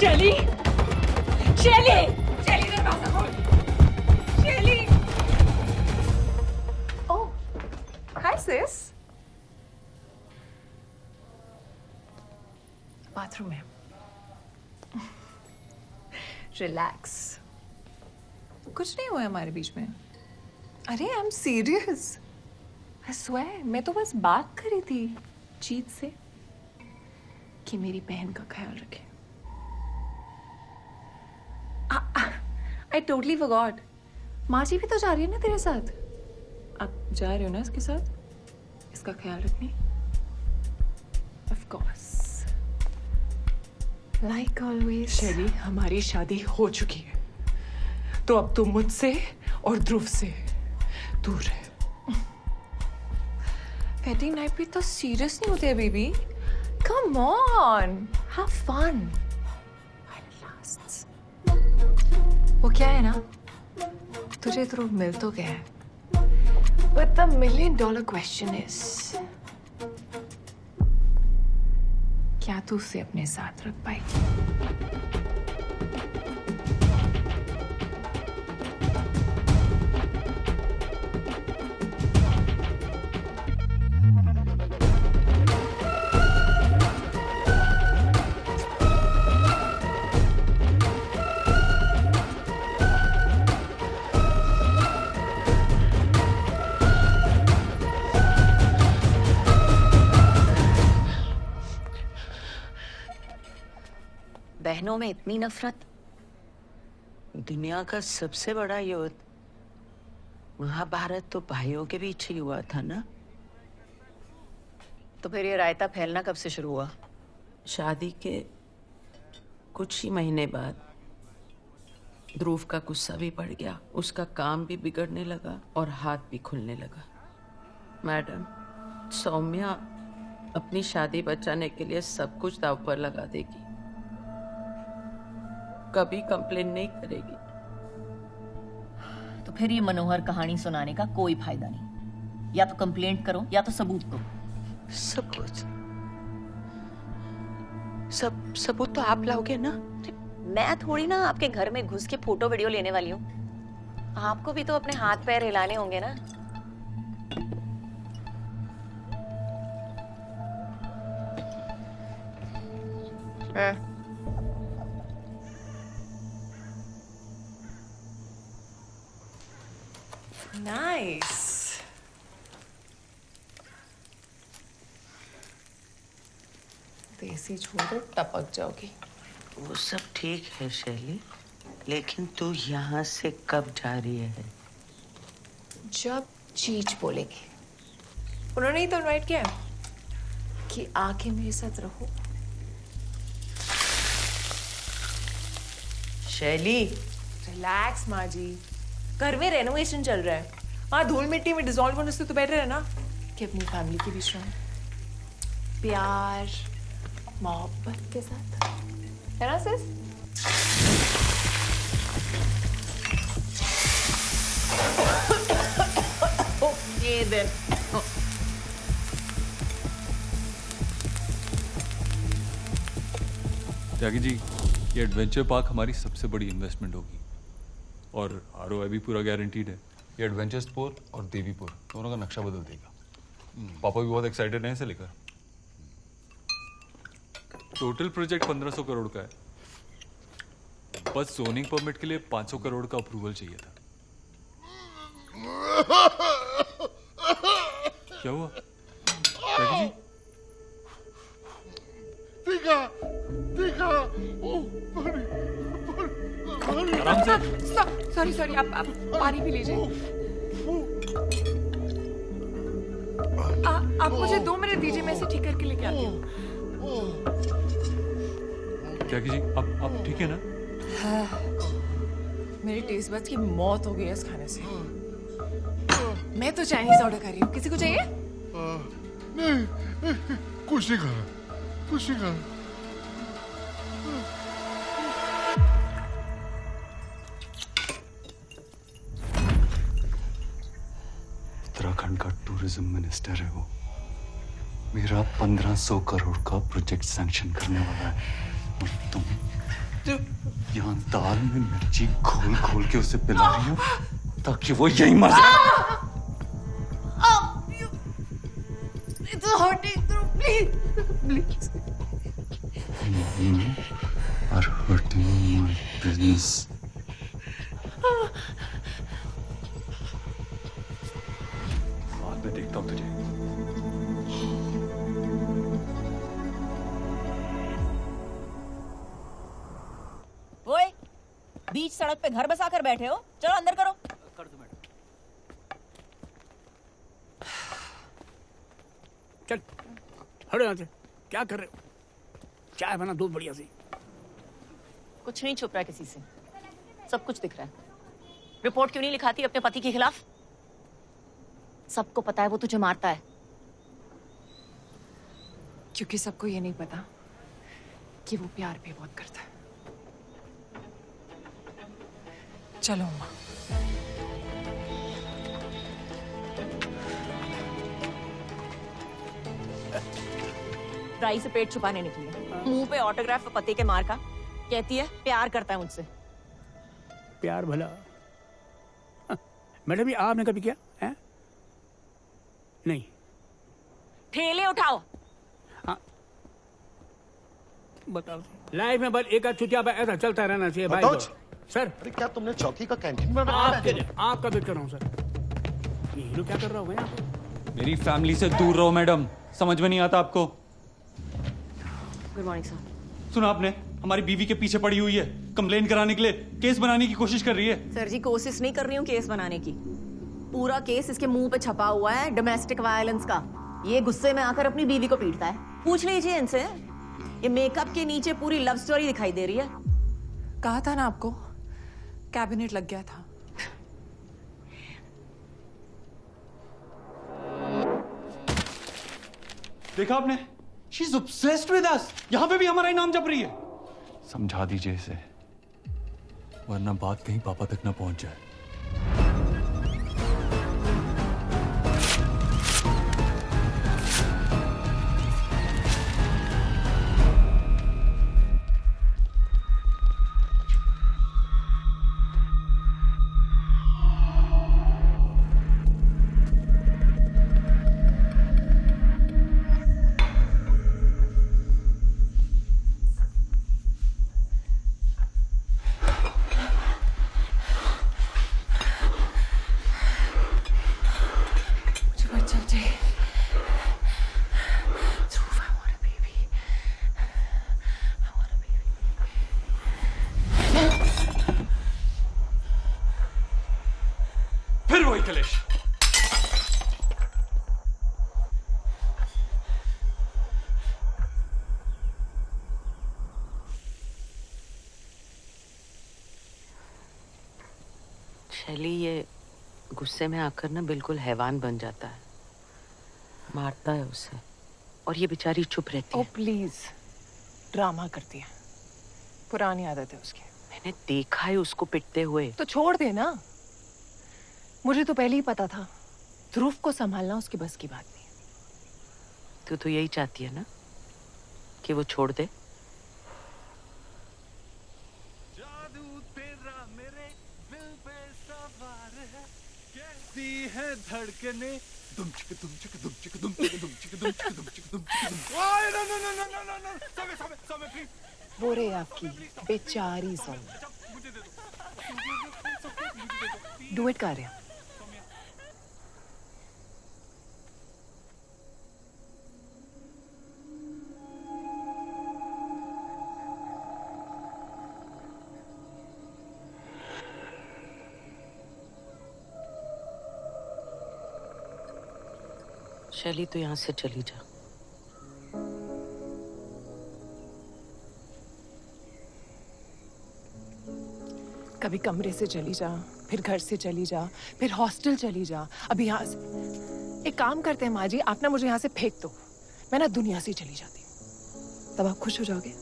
शैली, शैली, शैली दरवाजा खोल। शैली। ओह, हाय सिस। बाथरूम में। रिलैक्स। कुछ नहीं हुआ हमारे बीच में। अरे I am serious. I swear, मैं तो बस बात करी थी जीत से कि मेरी बहन का ख्याल रखे। I totally forgot. माँ जी भी तो जा रही है ना तेरे साथ। आप जा रहे हो ना इसके साथ, इसका ख्याल रखने। Of course. Like always. शैली, हमारी शादी हो चुकी है, तो अब तू मुझसे और ध्रुव से दूर है। वेडिंग नाइट पे तो सीरियस नहीं होते baby. Come on, have fun. वो क्या है ना, तुझे तो मिल तो गया है, but the $1 million question is, क्या तू उसे अपने साथ रख पाएगी? बहनों में इतनी नफरत। दुनिया का सबसे बड़ा युद्ध महाभारत तो भाइयों के बीच ही हुआ था ना। तो फिर ये रायता फैलना कब से शुरू हुआ? शादी के कुछ ही महीने बाद ध्रुव का गुस्सा भी बढ़ गया, उसका काम भी बिगड़ने लगा और हाथ भी खुलने लगा। मैडम, सौम्या अपनी शादी बचाने के लिए सब कुछ दांव पर लगा देगी, कभी कंप्लेन नहीं करेगी। तो फिर ये मनोहर कहानी सुनाने का कोई फायदा नहीं। या तो कंप्लेंट करो या तो सबूत दो। सबूत तो आप लाओगे ना। मैं थोड़ी ना आपके घर में घुस के फोटो वीडियो लेने वाली हूँ। आपको भी तो अपने हाथ पैर हिलाने होंगे ना। नाइस। देसी छोड़ो, टपक जाओगी। वो सब ठीक है शैली, लेकिन तू यहाँ से कब जा रही है? जब चीच बोलेगी। उन्होंने ही तो इनवाइट किया कि आके मेरे साथ रहो। शैली, रिलैक्स माँ जी, घर में रेनोवेशन चल रहा है। हाँ, धूल मिट्टी में डिसॉल्व होने से तो बेटर है ना कि अपनी फैमिली के बीच में प्यार मोहब्बत के साथ, है ना सिस? ये दे। त्यागी जी, ये एडवेंचर पार्क हमारी सबसे बड़ी इन्वेस्टमेंट होगी और आरओआई भी पूरा गारंटीड है। ये एडवेंचरपुर और देवीपुर दोनों का नक्शा बदल देगा। पापा भी बहुत एक्साइटेड हैं इसे लेकर। टोटल प्रोजेक्ट 1500 करोड़ का है, बस जोनिंग परमिट के लिए 500 करोड़ का अप्रूवल चाहिए था। क्या हुआ त्यागी जी? आराम से। सॉरी, आप पानी पी लीजिए। आप मुझे 2 मिनट दीजिए, मैं इसे ठीक करके लेके आती हूँ। त्यागी जी, आप ठीक है ना? मेरी टेस्ट बड्स की मौत हो गई है इस खाने से। मैं तो चाइनीज ऑर्डर कर रही हूँ, किसी को चाहिए? नहीं, कुछ नहीं खाना, कुछ नहीं खाना। राजस्थान का टूरिज्म मिनिस्टर है वो। मेरा 1500 करोड़ का प्रोजेक्ट सैंक्शन करने वाला है और तुम यहाँ दाल में मिर्ची घोल घोल के उसे पिला रही हो ताकि वो यहीं मर जाए। It's hurting, please, please. You are hurting my business. बाद में देखता हूँ तुझे। ओए, बीच सड़क पे घर बसा कर बैठे हो, चलो अंदर करो। कर दो मैडम। चल हटो यहाँ से। क्या कर रहे हो? चाय बना दो बढ़िया सी। कुछ नहीं छुप रहा है किसी से, सब कुछ दिख रहा है। रिपोर्ट क्यों नहीं लिखाती अपने पति के खिलाफ? सबको पता है वो तुझे मारता है। क्योंकि सबको ये नहीं पता कि वो प्यार भी बहुत करता है। चलो अम्मा। राई से पेट छुपाने निकली है, मुंह पे ऑटोग्राफ पति के मार का, कहती है प्यार करता है मुझसे। प्यार भला? मैडम ये आपने कभी किया है? नहीं। ठेले उठाओ। हाँ बताओ। लाइफ में बस एक आध चुतिया ऐसा चलता रहना चाहिए भाई। सर अरे क्या तुमने चौकी का कैंटीन में आपका वेट कर रहा हूँ सर। ये हीरो क्या कर रहा होगा यहाँ पे? मेरी फैमिली से दूर रहो मैडम, समझ में नहीं आता आपको। Good morning sir. सुना आपने, हमारी बीवी के पीछे पड़ी हुई है, कंप्लेन कराने के लिए केस बनाने की कोशिश कर रही है। सर जी कोशिश नहीं कर रही हूँ केस बनाने की, पूरा केस इसके मुंह पे छपा हुआ है डोमेस्टिक वायलेंस का। ये गुस्से में आकर अपनी बीवी को पीटता है। पूछ लीजिए इनसे, ये मेकअप के नीचे पूरी लव स्टोरी दिखाई दे रही है। कहा था ना आपको, कैबिनेट लग गया था। देखा आपने, she is obsessed with us. यहाँ पे भी हमारा ही नाम जप रही है। समझा दीजिए इसे, वरना बात कहीं पापा तक ना पहुंच जाए। फिर वही कलेश। शैली ये गुस्से में आकर ना बिल्कुल हैवान बन जाता है, मारता है उसे, और ये बेचारी चुप रहती है। ओ प्लीज, ड्रामा करती है, पुरानी आदत है उसकी। मैंने देखा है उसको पिटते हुए। तो छोड़ दे ना, मुझे तो पहले ही पता था ध्रुव को संभालना उसकी बस की बात नहीं। तू तो यही चाहती है ना कि वो छोड़ दे। है धड़कने दुम चिक दुम चिक दुम चिक दुम चिक दुम चिक दुम चिक दुम चिक दुम चिक दुम। No no no no no no no, समय प्लीज। वो रे आपकी बेचारी सौम्या। डुएट कर रहे हैं। शैली तो यहाँ से चली जा। कभी कमरे से चली जा, फिर घर से चली जा, फिर हॉस्टल चली जा, अभी यहाँ से। एक काम करते हैं माँ जी, आप ना मुझे यहाँ से फेंक दो, मैं ना दुनिया से चली जाती हूँ, तब आप खुश हो जाओगे।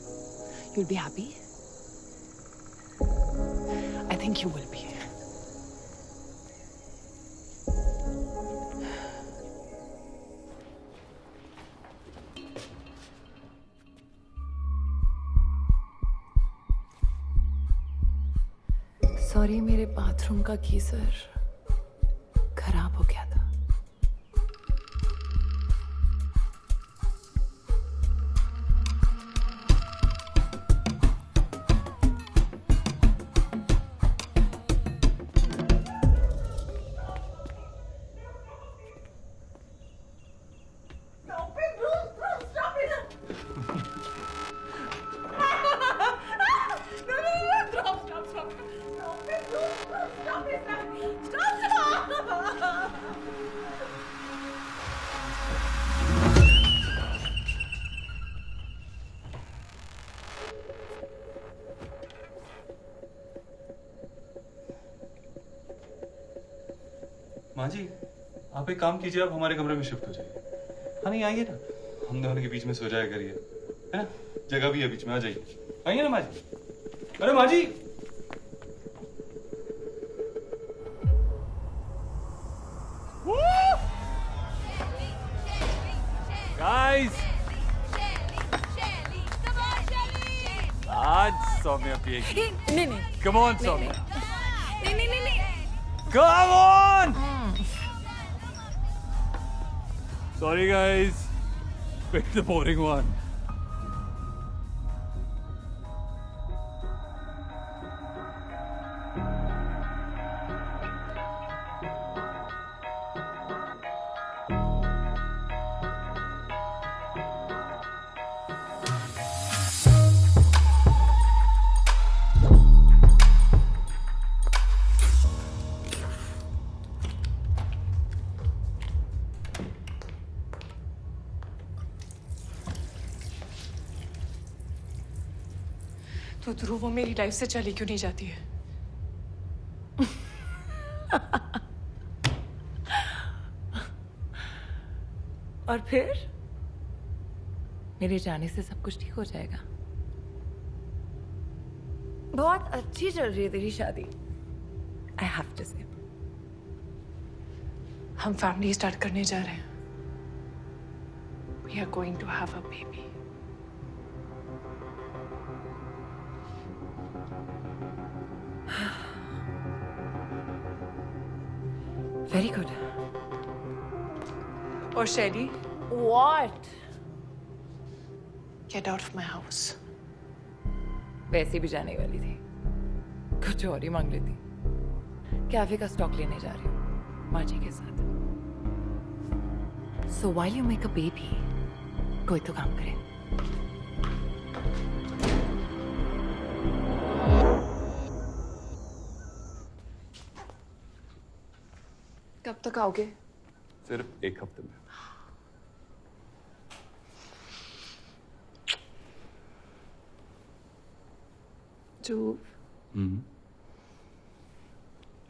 You'll be happy? I think you will be. Sorry, मेरे बाथरूम का गीजर खराब हो गया था। माँ जी, आप एक काम कीजिए, आप हमारे कमरे में शिफ्ट हो जाइए। हाँ नहीं, आइए ना, हम दोनों के बीच में सो जाया करिए, है ना? जगह भी है बीच में, आ जाइए। आइए ना माँ जी। अरे माँ जी, गाइस, आज सौम्या पिएगी। नहीं, कम ऑन सौम्या, नहीं। Come on. Sorry guys, pick the boring one. तो ध्रुव, वो मेरी लाइफ से चली क्यों नहीं जाती है? और फिर मेरे जाने से सब कुछ ठीक हो जाएगा। बहुत अच्छी चल रही है तेरी शादी, आई हैव टू से। हम फैमिली स्टार्ट करने जा रहे हैं। We are going to have a baby. Very good. और Shaili, What? Get out of my house. वैसे भी जाने वाली थी, कुछ और ही मांग लेती। कैफे का स्टॉक लेने जा रही हूँ माँ जी के साथ। So while you make a baby, कोई तो काम करे। कब तक आओगे? सिर्फ एक हफ्ते में।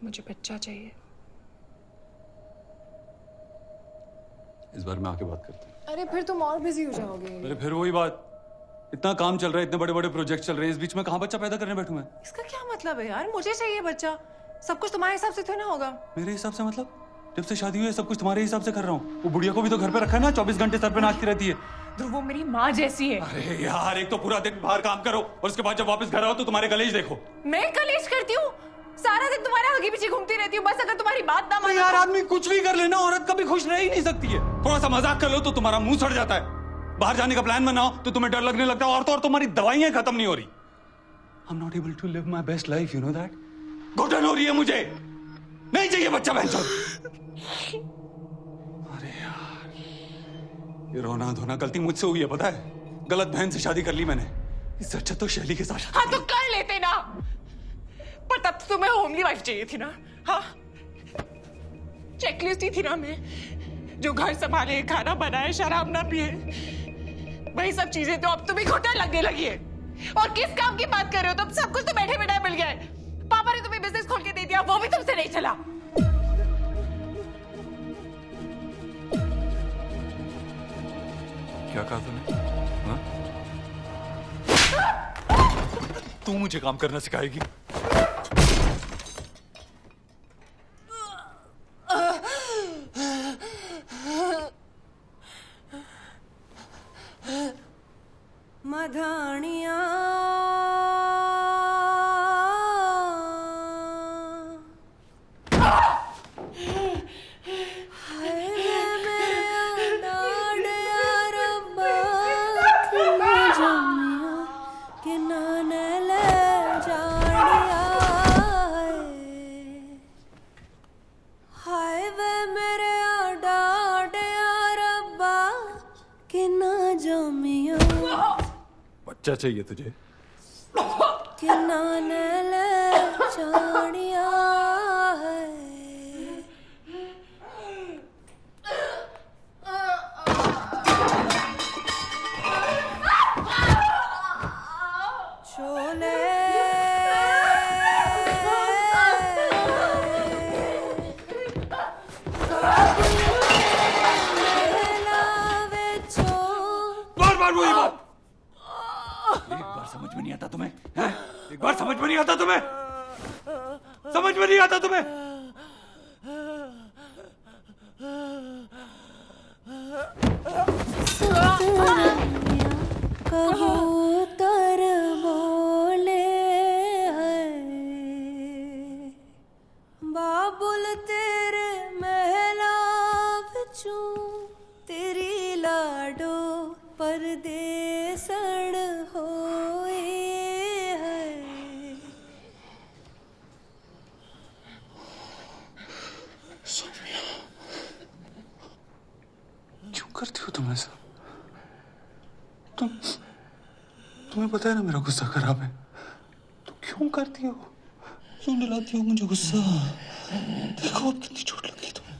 मुझे बच्चा चाहिए। इस बार मैं आके बात करता हूँ। अरे फिर तुम और बिजी हो जाओगे। अरे फिर वही बात, इतना काम चल रहा है, इतने बड़े बड़े प्रोजेक्ट चल रहे हैं, इस बीच में कहाँ बच्चा पैदा करने बैठूं मैं? इसका क्या मतलब है यार? मुझे चाहिए बच्चा। सब कुछ तुम्हारे हिसाब से थोड़ी ना होगा। मेरे हिसाब से मतलब? जब से शादी हुई है सब कुछ तुम्हारे हिसाब से कर रहा हूँ। वो बुढ़िया को भी तो घर पे रखा है ना, 24 घंटे सर पे नाचती रहती है। ध्रुव, वो मेरी माँ जैसी है। अरे यार, एक तो पूरा दिन बाहर काम करो और उसके बाद जब वापस घर आओ तो तुम्हारे कलेज देखो। मैं कलेश करती हूँ? सारा दिन तुम्हारे आगे पीछे घूमती रहती हूँ, बस अगर तुम्हारी बात ना मानो। यार आदमी कुछ भी कर लेना, औरत कभी खुश रह ही नहीं सकती है। थोड़ा सा मजाक कर लो तो तुम्हारा मुंह सड़ जाता है। बाहर जाने का प्लान बनाओ तो तुम्हें डर लगने लगता है, और तो और तुम्हारी दवाइयां खत्म नहीं हो रही। I am not able to live my best life, you know that. घुटन हो रही है मुझे, नहीं चाहिए बच्चा बहन। अरे यार, ये रोना धोना गलती मुझसे हुई है, पता है? गलत बहन से शादी कर ली मैंने। इससे अच्छा तो शैली के साथ। हाँ तो कर लेते ना, पर तब तुम्हें होमली वाइफ चाहिए थी ना। हाँ, चेकलिस्ट ही थी ना मैं, जो घर संभाले, खाना बनाए, शराब ना पिए, वही सब चीजें तो अब तुम्हें घुटन लगने लगी है। और किस काम की बात कर रहे हो तुम? सब कुछ तो बैठे बैठे मिल गया है। पापा ने तुम्हें बिजनेस खोल के दे दिया, वो भी तुमसे नहीं चला। क्या कहा तूने? हाँ? तू मुझे काम करना सिखाएगी? मधानिया वे मेरे डाडिया रब्बा कि ना जामिया बच्चा चाहिए तुझे कि ना ले चाड़िया है छोले बार वही बात। एक बार समझ में नहीं आता तुम्हें, हैं? एक बार समझ में नहीं आता तुम्हें, समझ में नहीं आता तुम्हें। कबूतर बोले हैं बाबुल तेरे महला बिचू तेरी लाडो परदेसड़ होए है। क्यों करती हो तुम ऐसा? तुम्हें पता है ना मेरा गुस्सा खराब है, तो क्यों करती हो? क्यों दिलाती हो मुझे गुस्सा? देखो अब कितनी चोट लगी तुम्हें।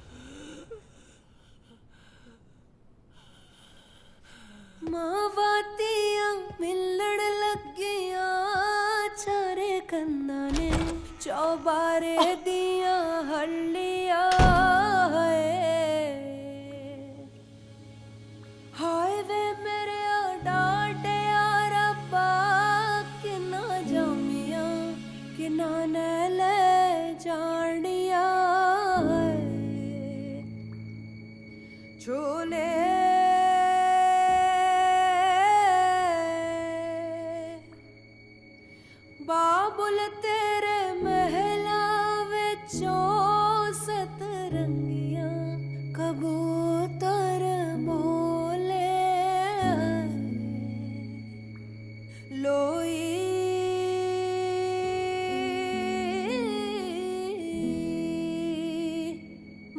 मावातियां मिलड़ लगिया चारे कंदा ने चौबारे दिया हल्लिया हाय वे मेरे डाटे रब्बा कि ना जामिया कि ना ले जानिया छोले बाबुल तेरे महला विचों सतरंगिया कबूतर बोले लोई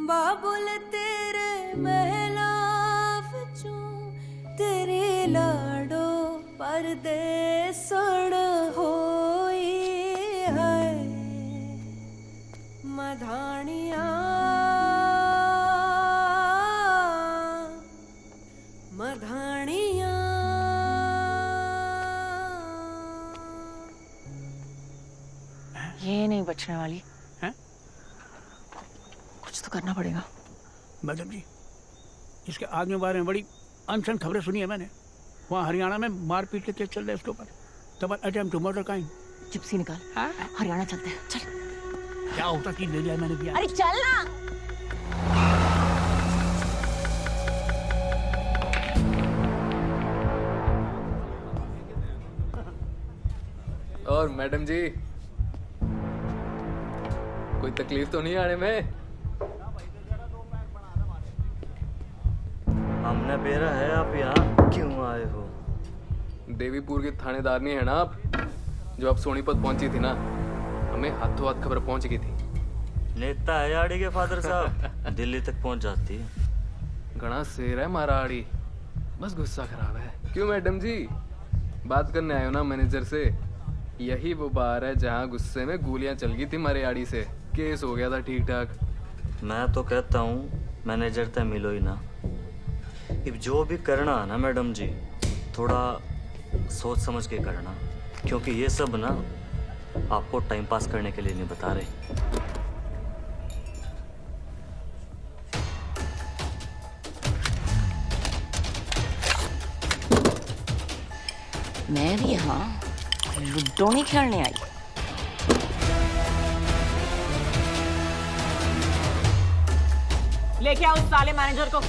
बाबुल तेरे महला विचों तेरी लाडो परदेसड़ होई है मधानिया मधानिया ये नहीं बचने वाली हैं? कुछ तो करना पड़ेगा। मैडम जी, इसके आदमी के बारे में बड़ी अनसन खबरें सुनी है मैंने। वहाँ हरियाणा में मारपीट के केस चल रहे हैं उसके ऊपर। Double attempt to murder kind. Gypsy निकाल, हरियाणा चलते हैं, चल। क्या होता कि ले लिया मैंने भी। अरे चल ना। और मैडम जी, कोई तकलीफ तो नहीं आने में? हमने बेरा है, आप यहाँ क्यों आए हो? देवीपुर की थानेदारनी है ना आप, जो अब सोनीपत पहुंची थी ना, हमें हाथों हाथ खबर पहुंच गई थी। नेता है आड़ी के फादर साहब, दिल्ली तक पहुंच जाती है। घना शेर है मारा आड़ी, बस गुस्सा खराब है। क्यों मैडम जी, बात करने आए हो ना मैनेजर से? यही वो बार है जहाँ गुस्से में गोलियां चल गई थी मारे आड़ी से, केस हो गया था ठीक ठाक। मैं तो कहता हूँ मैनेजर तक मिलो ही ना। अब जो भी करना है ना मैडम जी, थोड़ा सोच समझ के करना, क्योंकि ये सब ना आपको टाइम पास करने के लिए नहीं बता रहे। मैं भी यहाँ लूडो नहीं खेलने आई। लेके आओ उस साले मैनेजर को।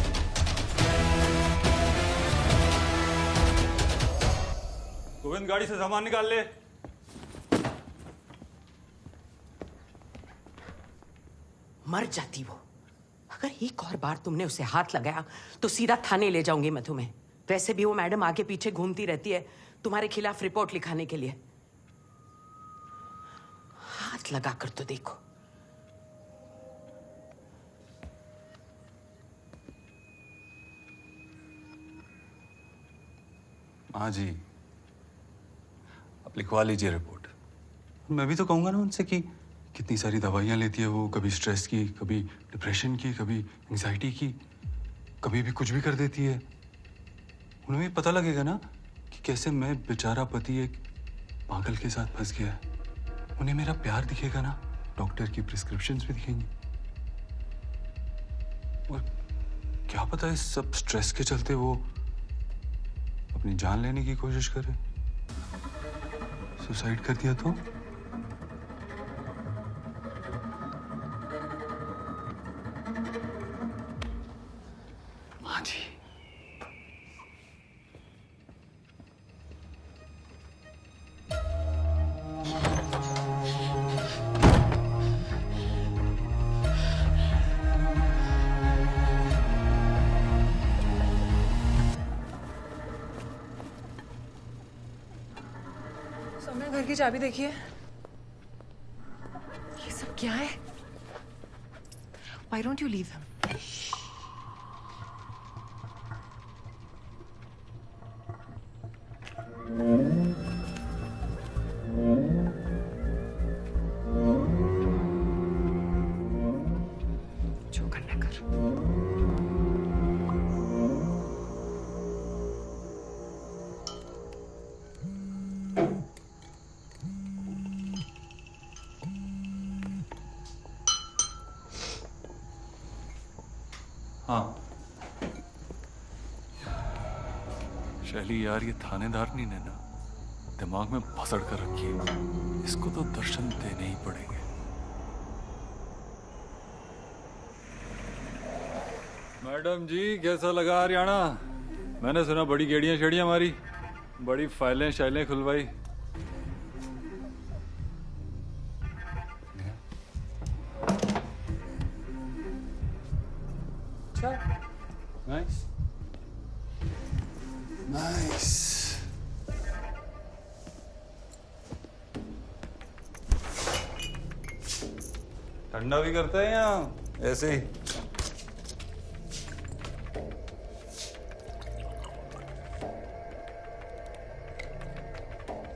गोविंद, गाड़ी से सामान निकाल ले। मर जाती वो। अगर एक और बार तुमने उसे हाथ लगाया तो सीधा थाने ले जाऊंगी मैं तुम्हें। वैसे भी वो मैडम आगे पीछे घूमती रहती है तुम्हारे खिलाफ रिपोर्ट लिखाने के लिए। हाथ लगा कर तो देखो। माँ जी, आप लिखवा लीजिए रिपोर्ट। मैं भी तो कहूँगा ना उनसे कि कितनी सारी दवाइयाँ लेती है वो, कभी स्ट्रेस की, कभी डिप्रेशन की, कभी एंजाइटी की, कभी भी कुछ भी कर देती है। उन्हें भी पता लगेगा ना कि कैसे मैं बेचारा पति एक पागल के साथ फंस गया है। उन्हें मेरा प्यार दिखेगा ना, डॉक्टर की प्रिस्क्रिप्शंस भी दिखेंगी। और क्या पता इस सब स्ट्रेस के चलते वो अपनी जान लेने की कोशिश करे, सुसाइड कर दिया तो? माँ जी, सौम्या, घर की चाबी देखिए। ये सब क्या है? Why don't you leave him? जो करना कर। हाँ शैली यार, ये थानेदार नहीं ने ना दिमाग में भसड़ कर रखी है। इसको तो दर्शन देने ही पड़ेंगे। मैडम जी, कैसा लगा हरियाणा? मैंने सुना बड़ी गेड़ियां शेड़ियां मारी, बड़ी फाइलें शाइलें खुलवाई। Nice nice. ठंडा भी करता है या ऐसे ही?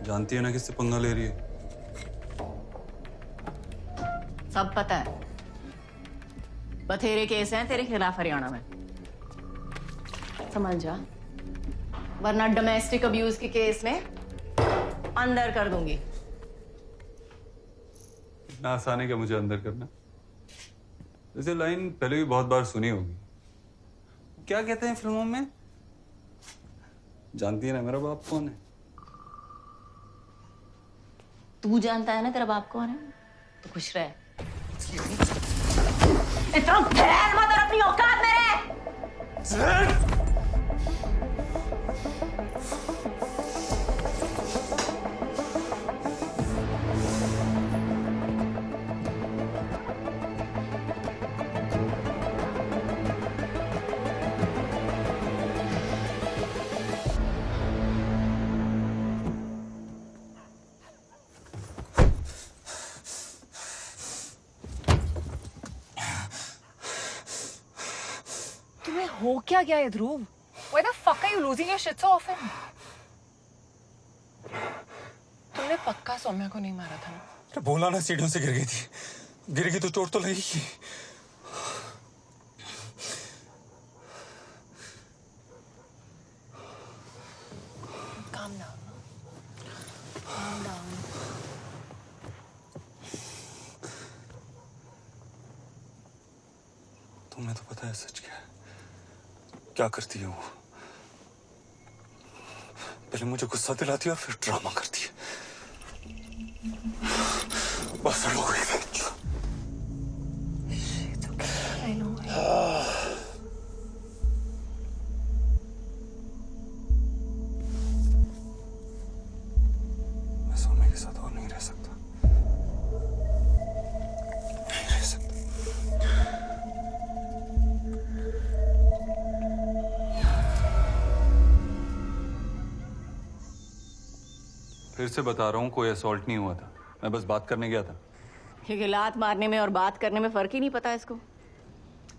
जानती है ना किससे पंगा ले रही है? सब पता है। बथेरे केस हैं तेरे खिलाफ हरियाणा में, समझ जा, वरना डोमेस्टिक अब्यूज के केस में अंदर कर दूंगी। इतना आसान है क्या मुझे अंदर करना? वैसे लाइन पहले भी बहुत बार सुनी होगी। क्या कहते हैं फिल्मों में? जानती है ना मेरा बाप कौन है? तू जानता है ना तेरा बाप कौन है? तो खुश रहे। इतना खैर मत और अपनी औकात में रह। हो क्या गया है ध्रुव? Why the fuck are you losing your shit so often? तुमने पक्का सौम्या को नहीं मारा था ना? अरे बोला ना, सीढ़ियों से गिर गई थी। गिर गई तो चोट तो लगेगी। Calm down. Calm down. तुम्हें तो पता है सच क्या है? क्या करती है वो? पहले मुझे गुस्सा दिलाती है और फिर ड्रामा करती है। बस हो गई। मैं सौम्या के साथ और नहीं रह सकता। नहीं रह सकता। फिर से बता रहा हूँ, कोई असॉल्ट नहीं हुआ था। मैं बस बात करने गया था। ये लात मारने में और बात करने में फर्क ही नहीं पता इसको।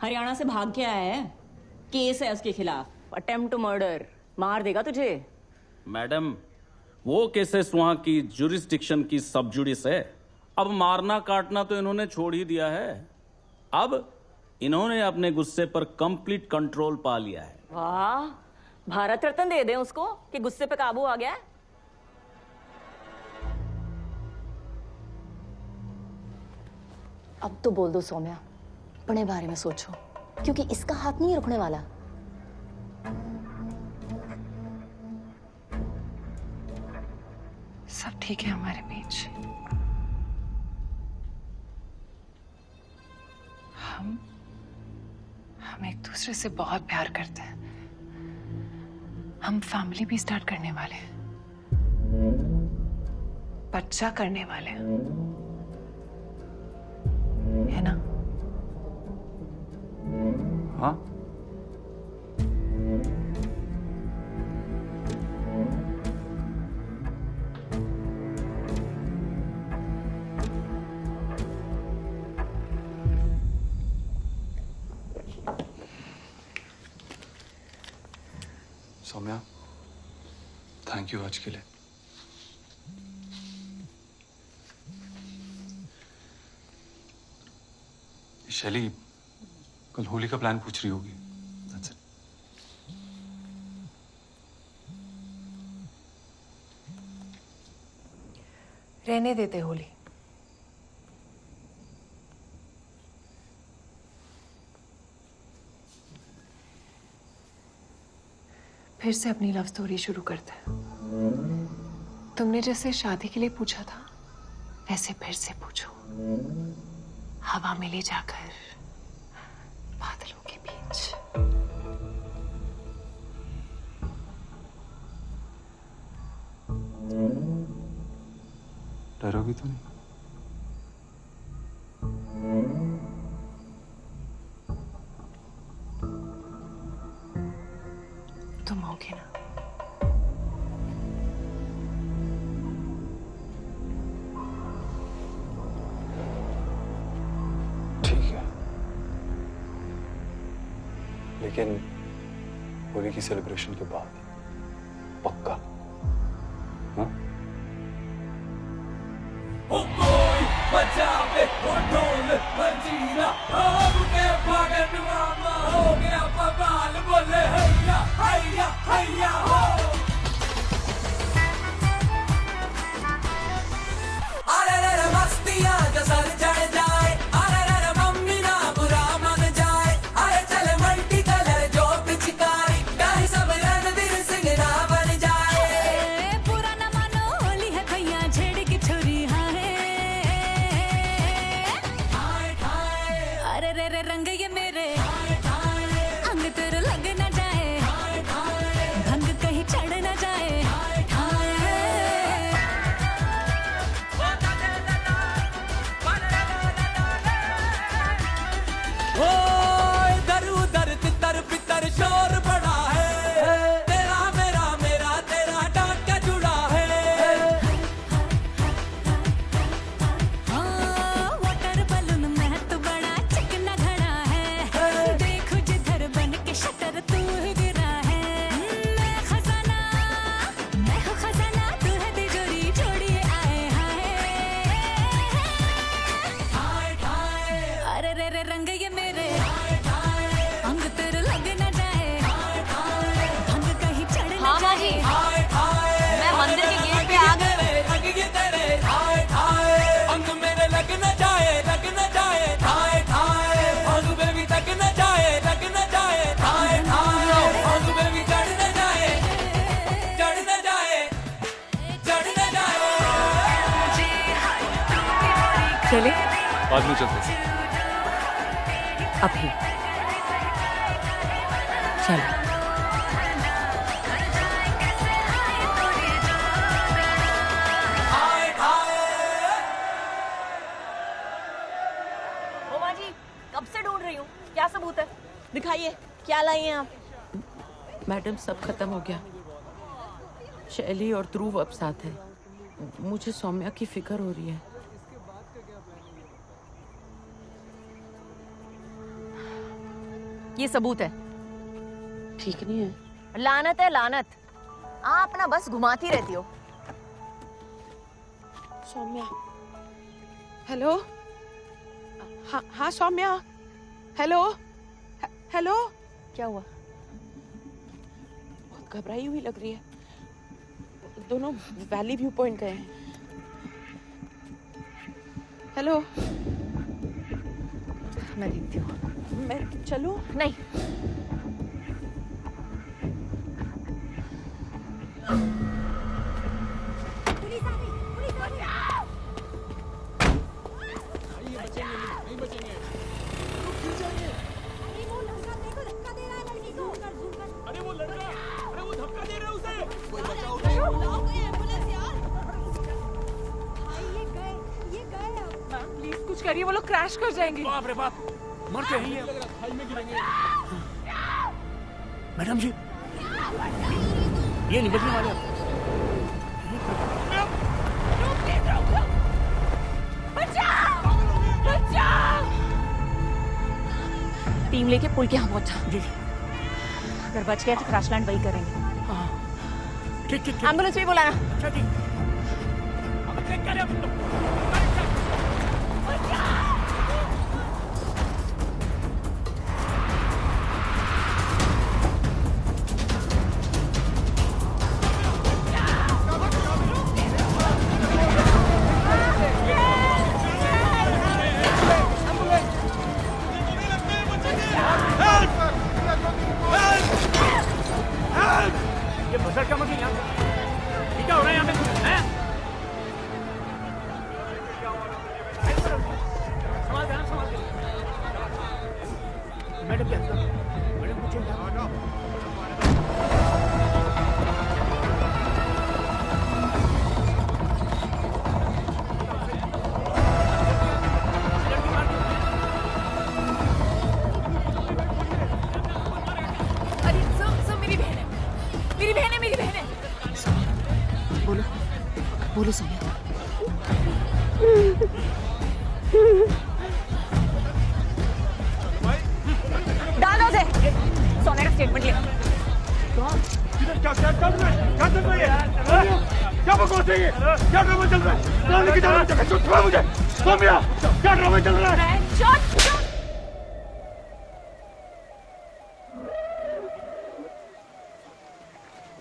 हरियाणा से भाग के आया है, केस है उसके खिलाफ, अटेम्प्ट टू मर्डर। मार देगा तुझे। मैडम, वो केसेस वहां की जुरिस्डिक्शन की सब जुडिस है। अब मारना काटना तो इन्होंने छोड़ ही दिया है। अब इन्होंने अपने गुस्से पर कंप्लीट कंट्रोल पा लिया है। वाह, भारत रत्न दे दें उसको कि गुस्से पे काबू आ गया है। अब तो बोल दो सौम्या, अपने बारे में सोचो, क्योंकि इसका हाथ नहीं रुकने वाला। सब ठीक है हमारे बीच। हम एक दूसरे से बहुत प्यार करते हैं। हम फैमिली भी स्टार्ट करने वाले हैं, बच्चा करने वाले हैं, है ना? हाँ, सौम्या, थैंक यू आज के लिए। शैली कल होली का प्लान पूछ रही होगी। That's it. रहने देते होली। फिर से अपनी लव स्टोरी शुरू करते हैं। तुमने जैसे शादी के लिए पूछा था, वैसे फिर से पूछो। हवा में ले जाकर बादलों के बीच। डरोगी तो नहीं? तुम होगे ना? ठीक है, लेकिन होली की सेलिब्रेशन के बाद पक्का। हाँ? बजावे वो ढोल मंजीरा, अब के पागल मामा हो गया बवाल, बोले हैया हैया हैया हो। अरे रे मस्तियाँ जो सर चढ़ जाए, अरे रे मम्मी ना बुरा मान जाए, अरे चले मल्टी कलर जो पिचकारी, गाई सब रणवीर सिंह ना बन जाए। पूरा न मानो होली है भैया, छेड़ की छोरी हाँ है। अरे रे रे रंग ये मेरे, अंग तेरे लग न जाए, भंग कहीं चढ़ न जाए। ओ इधर उधर तितर बितर शोर बड़ा है, तेरा मेरा मेरा तेरा टाका जुड़ा है। वाटर बलून में तो बड़ा चिकना घड़ा है, देखो जिधर बन के शटर तू ही गिरा है। मैं खजाना, मैं हूँ खजाना, तू है तिजोरी, जोड़िए आए हाय। अरे रे रे रंग ये मेरे, अंग तेरे लग न जाए, भंग कहीं चढ़ न हाँ माँ जी, मैं मंदिर के गेट पे आ गई। लग ये तेरे ठाए ठाए, अंग मेरे लग न जाए ठाए ठाए, अंग में भी तक न जाए ठाए ठाए, अंग में भी चढ़ न जाए चढ़ न जाए। चले बाद में चलते हैं। अभी चलो। ओ माँ जी, कब से ढूंढ रही हूँ, क्या सबूत है? दिखाइए, क्या लाई हैं आप? मैडम सब खत्म हो गया। शैली और ध्रुव अब साथ है। मुझे सौम्या की फिक्र हो रही है। ये सबूत है। ठीक नहीं है। लानत है लानत। आप ना बस घुमाती रहती हो। सौम्या, हेलो। हाँ हाँ सौम्या, हेलो हेलो। क्या हुआ? बहुत घबराई हुई लग रही है। दोनों वैली व्यू पॉइंट गए हैं। हेलो। मैं देखती हूँ। मैं चलूं? नहीं। कुछ करिए, वो लोग क्रैश कर जाएंगे। बाप रे बाप, मरते हैं ये। मैडम जी, ये नहीं बचने वाले। टीम लेके पुल के यहाँ पहुंचा। जी। अगर बच गए तो क्रैश लैंड वही करेंगे। ठीक ठीक। एम्बुलेंस भी बुलाना। अच्छा ठीक। अब चेक करें अब तो। ये बसर का मतलब यहाँ पे क्या हो रहा है यहाँ पे? हैं? संभाल के। मैडम क्या? मैडम कुछ अरे सो मेरी बहन है, मेरी बहन है, मेरी बहन है। बोलो बोलो सौम्या। डालो से सोने का स्टेटमेंट लिया। क्या चल रहा है? क्या बकवास है ये? क्या ड्रामा चल रहा है? कहाँ लेके जा रहा है? छुड़वा मुझे। सौम्या, क्या ड्रामा चल रहा है?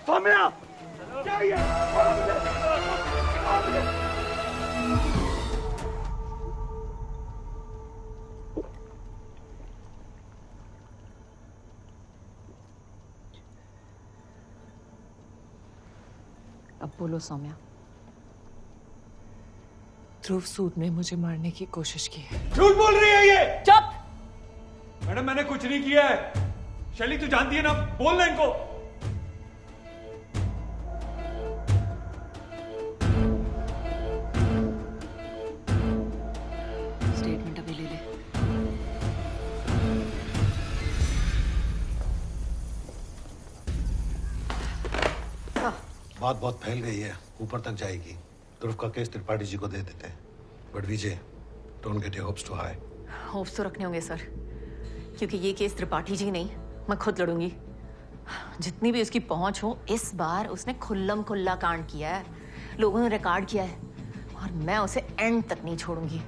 सौम्या, क्या ये? अब बोलो सौम्या। ध्रुव सूद ने मुझे मारने की कोशिश की है। झूठ बोल रही है ये। चुप। मैडम, मैंने कुछ नहीं किया है। शैली, तू जानती है ना, बोलना इनको। स्टेटमेंट अभी ले ले। बात बहुत फैल गई है, ऊपर तक जाएगी। ध्रुव का केस त्रिपाठी जी को दे देते हैं। But Vijay, don't get your hopes too high. Hopes तो रखने होंगे सर, क्योंकि ये केस त्रिपाठी जी नहीं, मैं खुद लड़ूंगी। जितनी भी उसकी पहुंच हो, इस बार उसने खुल्लम खुल्ला कांड किया है, लोगों ने रिकॉर्ड किया है, और मैं उसे एंड तक नहीं छोड़ूंगी।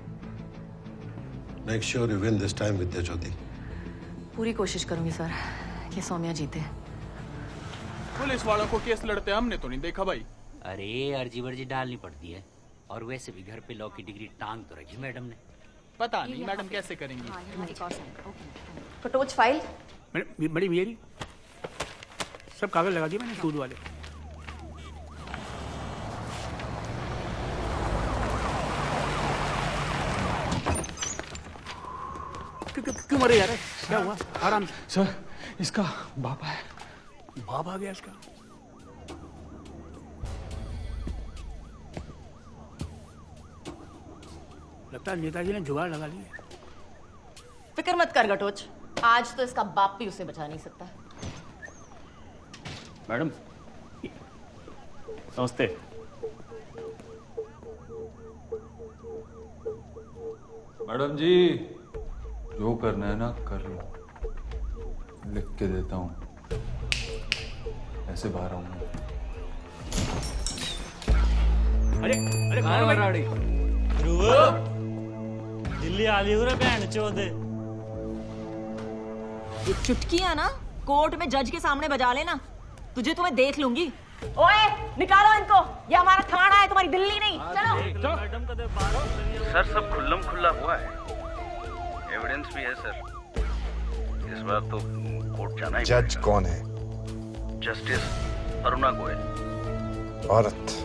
Make sure you win this time Vidya Jyoti. पूरी कोशिश करूंगी सर कि सौम्या जीते। पुलिस वालों को केस लड़ते हमने तो नहीं देखा भाई। अरे अर्जी वर्जी डालनी पड़ती है, और वैसे भी घर पे लॉ की डिग्री टांग तो रखी मैडम ने। पता नहीं मैडम कैसे करेंगी। कटोच फाइल। मैडम ये रही, सब कागज लगा दिए मैंने सूद वाले। क्यों मरे यार? क्या हुआ? आराम से। सर, इसका बाप है। बाप आ गया इसका? लगता है नेताजी ने जुगाड़ लगा लिया। फिक्र मत कर गटोच, आज तो इसका बाप भी उसे बचा नहीं सकता। मैडम नमस्ते। मैडम जी, जो करना है ना कर लो, लिख के देता हूँ। ऐसे बाहर आऊंगा। अरे अरे कहाँ है मराड़ी? दिल्ली आ रही हो रे बहन चोद। ये चुटकियां ना कोर्ट में जज के सामने बजा लेना, तुझे तो मैं देख लूंगी। ओए निकालो इनको, ये हमारा थाना है, तुम्हारी दिल्ली नहीं। चलो सर सब खुल्लम खुल्ला हुआ है, एविडेंस भी है सर। इस बार तो कोर्ट जाना ही जज कौन है? जस्टिस अरुणा गोयल। औरत।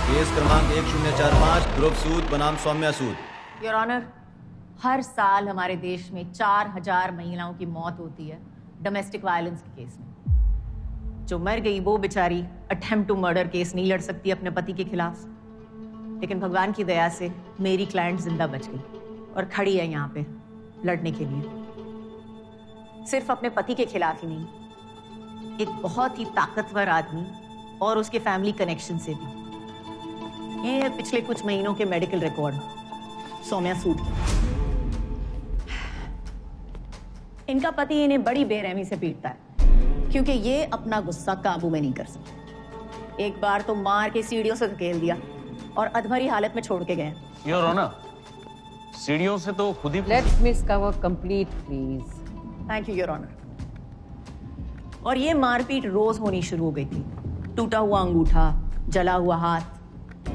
केस क्रमांक 1045 ध्रुव सूद बनाम सौम्या सूद। योर ऑनर, हर साल हमारे देश में 4000 महिलाओं की मौत होती है डोमेस्टिक वायलेंस के केस में। जो मर गई वो बेचारी अटेम्प्ट टू मर्डर केस नहीं लड़ सकती अपने पति के खिलाफ, लेकिन भगवान की दया से मेरी क्लाइंट जिंदा बच गई और खड़ी है यहाँ पे लड़ने के लिए। सिर्फ अपने पति के खिलाफ ही नहीं, एक बहुत ही ताकतवर आदमी और उसके फैमिली कनेक्शन से भी। ये है पिछले कुछ महीनों के मेडिकल रिकॉर्ड सौम्या सूद के। इनका पति इन्हें बड़ी बेरहमी से पीटता है क्योंकि ये अपना गुस्सा काबू में नहीं कर सकते। एक बार तो मार के सीढ़ियों से धकेल दिया और अधमरी हालत में छोड़ के गए। योर ऑनर, सीढ़ियों से तो खुद ही। Let's miss cover complete please. Thank you your honour. और ये मारपीट रोज होनी शुरू हो गई थी। टूटा हुआ अंगूठा, जला हुआ हाथ,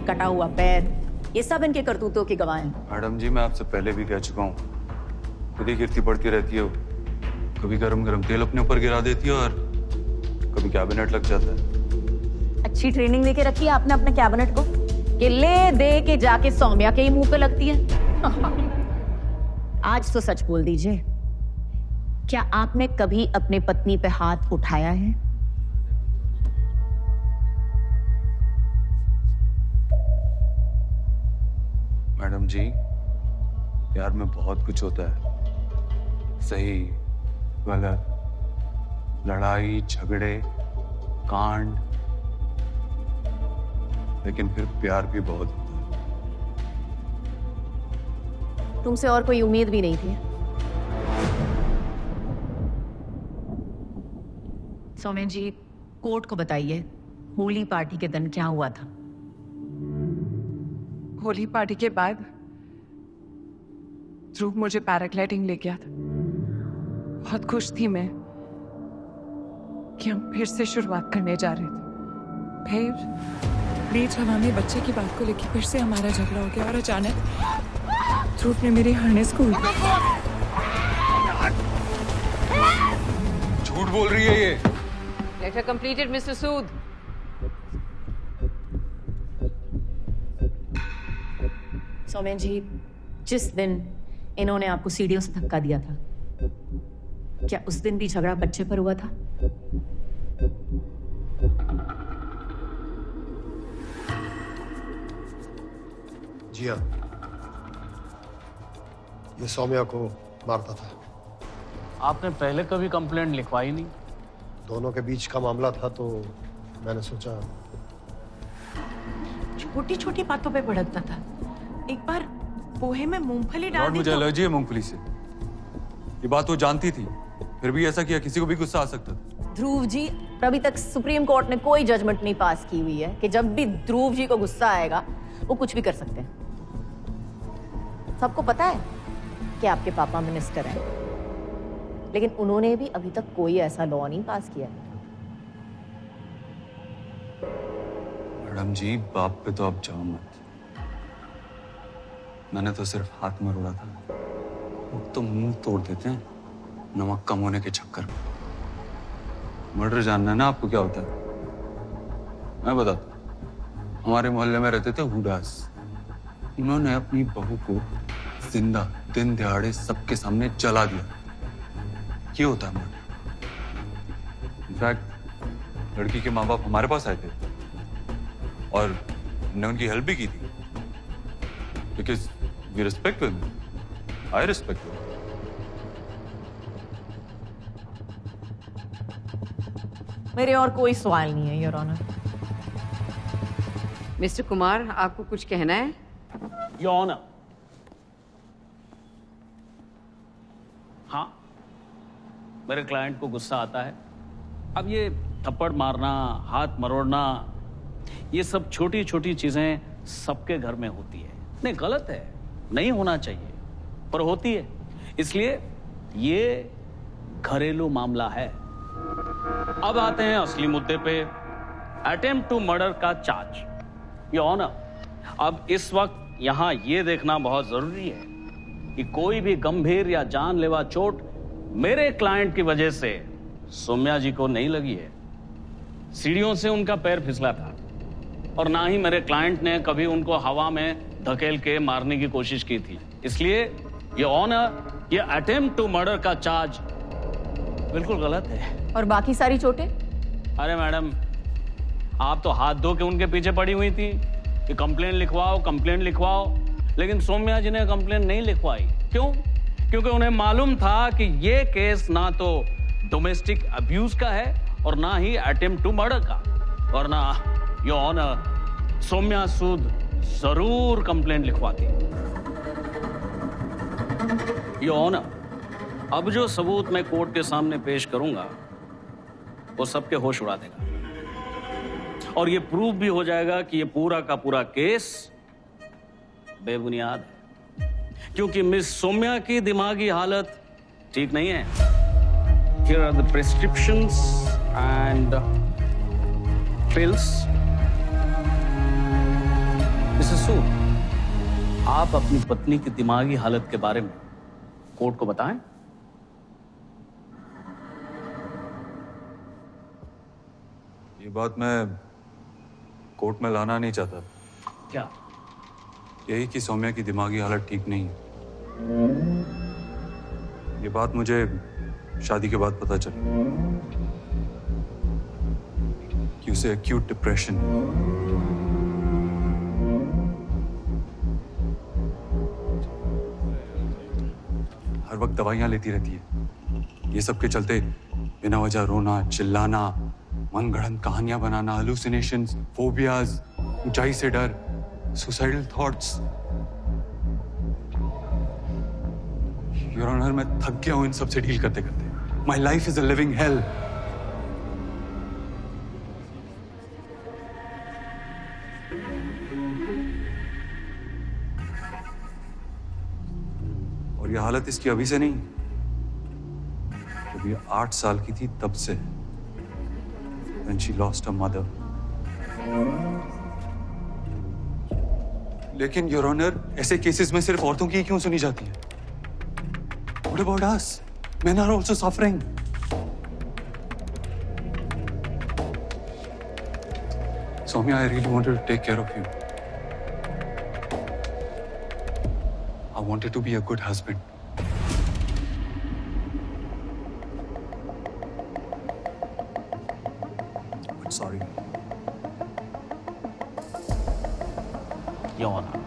कटा हुआ पैर, ये सब इनके करतूतों की गवाह हैं। मैडम जी, मैं आपसे पहले भी कह चुका हूँ, खुद ही गिरती पड़ती रहती है वो। कभी गरम गरम तेल अपने ऊपर गिरा देती है और कभी कैबिनेट लग जाता है। अच्छी ट्रेनिंग देके रखी है आपने अपने कैबिनेट को कि ले दे के जाके सौम्या के ही मुंह पे लगती है। आज तो सच बोल दीजिए, क्या आपने कभी अपने पत्नी पे हाथ उठाया है? मैडम जी, प्यार में बहुत कुछ होता है, सही गलत, लड़ाई झगड़े कांड, लेकिन फिर प्यार भी बहुत होता है। तुमसे और कोई उम्मीद भी नहीं थी। सौम्या जी, कोर्ट को बताइए होली पार्टी के दिन क्या हुआ था? होली पार्टी के बाद ध्रुव मुझे पैराग्लाइडिंग ले गया था। बहुत खुश थी मैं कि हम फिर से शुरुआत करने जा रहे थे। फिर बीच हवा में बच्चे की बात को लेकर फिर से हमारा झगड़ा हो गया और अचानक ध्रुव ने मेरे हार्नेस को झूठ बोल रही है ये। लेटर कंप्लीटेड मिस्टर सूद। सौम्या जी, जिस दिन इन्होंने आपको सीढ़ियों से धक्का दिया था, क्या उस दिन भी झगड़ा बच्चे पर हुआ था? जी हाँ, ये सौम्या को मारता था। आपने पहले कभी कंप्लेंट लिखवाई नहीं? दोनों के बीच का मामला था तो मैंने सोचा। छोटी छोटी बातों पे भड़कता था। एक बार पोहे में मूंगफली डाल दी। मुझे एलर्जी है मूंगफली से। ये बात वो जानती थी, फिर भी ऐसा किया। किसी को भी गुस्सा आ सकता था। ध्रुव जी, अभी तक सुप्रीम कोर्ट ने कोई जजमेंट नहीं पास की हुई है कि जब भी ध्रुव जी को गुस्सा आएगा वो कुछ भी कर सकते हैं। सबको पता है कि आपके पापा मिनिस्टर हैं, लेकिन उन्होंने भी अभी तक कोई ऐसा लॉ नहीं पास किया। मैडम जी, बाप पे तो आप जाओ मत। मैंने तो सिर्फ हाथ मरोड़ा था। वो तो मुंह तोड़ देते हैं नमक कम होने के चक्कर में। मर्डर जानना है ना आपको क्या होता है? मैं बताता हूं। हमारे मोहल्ले में रहते थे हुडास। उन्होंने अपनी बहू को जिंदा दिन दिहाड़े सबके सामने जला दिया। ये होता है मर्डर। इनफैक्ट लड़की के माँ बाप हमारे पास आए थे और हमने उनकी हेल्प भी की थी। Because we respect women. I respect women. मेरे और कोई सवाल नहीं है योर ऑनर। मिस्टर कुमार, आपको कुछ कहना है? योर ऑनर, हाँ, मेरे क्लाइंट को गुस्सा आता है। अब ये थप्पड़ मारना, हाथ मरोड़ना, ये सब छोटी छोटी चीजें सबके घर में होती है। नहीं, गलत है, नहीं होना चाहिए, पर होती है। इसलिए ये घरेलू मामला है। अब आते हैं असली मुद्दे पे, अटेम्प्ट टू मर्डर का चार्ज। योर ऑनर, अब इस वक्त यहां ये देखना बहुत जरूरी है कि कोई भी गंभीर या जानलेवा चोट मेरे क्लाइंट की वजह से सौम्या जी को नहीं लगी है। सीढ़ियों से उनका पैर फिसला था और ना ही मेरे क्लाइंट ने कभी उनको हवा में धकेल के मारने की कोशिश की थी। इसलिए ये ऑनर, ये अटेम्प्ट टू मर्डर का चार्ज बिल्कुल गलत है। और बाकी सारी चोटें? अरे मैडम, आप तो हाथ धो के उनके पीछे पड़ी हुई थी कि कंप्लेंट लिखवाओ, कंप्लेंट लिखवाओ, लेकिन सौम्या जी ने कंप्लेंट नहीं लिखवाई। क्यों? क्योंकि उन्हें मालूम था कि ये केस ना तो डोमेस्टिक अब्यूज का है और ना ही अटेम्प्ट टू मर्डर का। और ना योर ऑनर, सौम्या सूद जरूर कंप्लेंट लिखवाती। योर ऑनर, अब जो सबूत मैं कोर्ट के सामने पेश करूंगा वो सबके होश उड़ा देगा और ये प्रूव भी हो जाएगा कि ये पूरा का पूरा केस बेबुनियाद है, क्योंकि मिस सौम्या की दिमागी हालत ठीक नहीं है। Here are the prescriptions and pills. Mrs. Sood, आप अपनी पत्नी की दिमागी हालत के बारे में कोर्ट को बताएं। ये बात मैं कोर्ट में लाना नहीं चाहता। क्या? यही कि सौम्या की दिमागी हालत ठीक नहीं है। ये बात मुझे शादी के बाद पता चली कि उसे एक्यूट डिप्रेशन, हर वक्त दवाइयां लेती रहती है। ये सब के चलते बिना वजह रोना, चिल्लाना, मनगढ़ंत कहानियां बनाना, हालुसिनेशंस, फोबियाज, ऊंचाई से डर, सुसाइडल थॉट्स। योर ऑनर, मैं थक गया हूं इन सब से डील करते करते। My life is a living hello. और ये हालत इसकी अभी से नहीं, जब ये 8 साल की थी तब से, when she lost her mother. लेकिन योर ऑनर, ऐसे केसेस में सिर्फ औरतों की क्यों सुनी जाती है? What about us? Men are also suffering. Soumya, I really wanted to take care of you. I wanted to be a good husband. But sorry. Your Honor.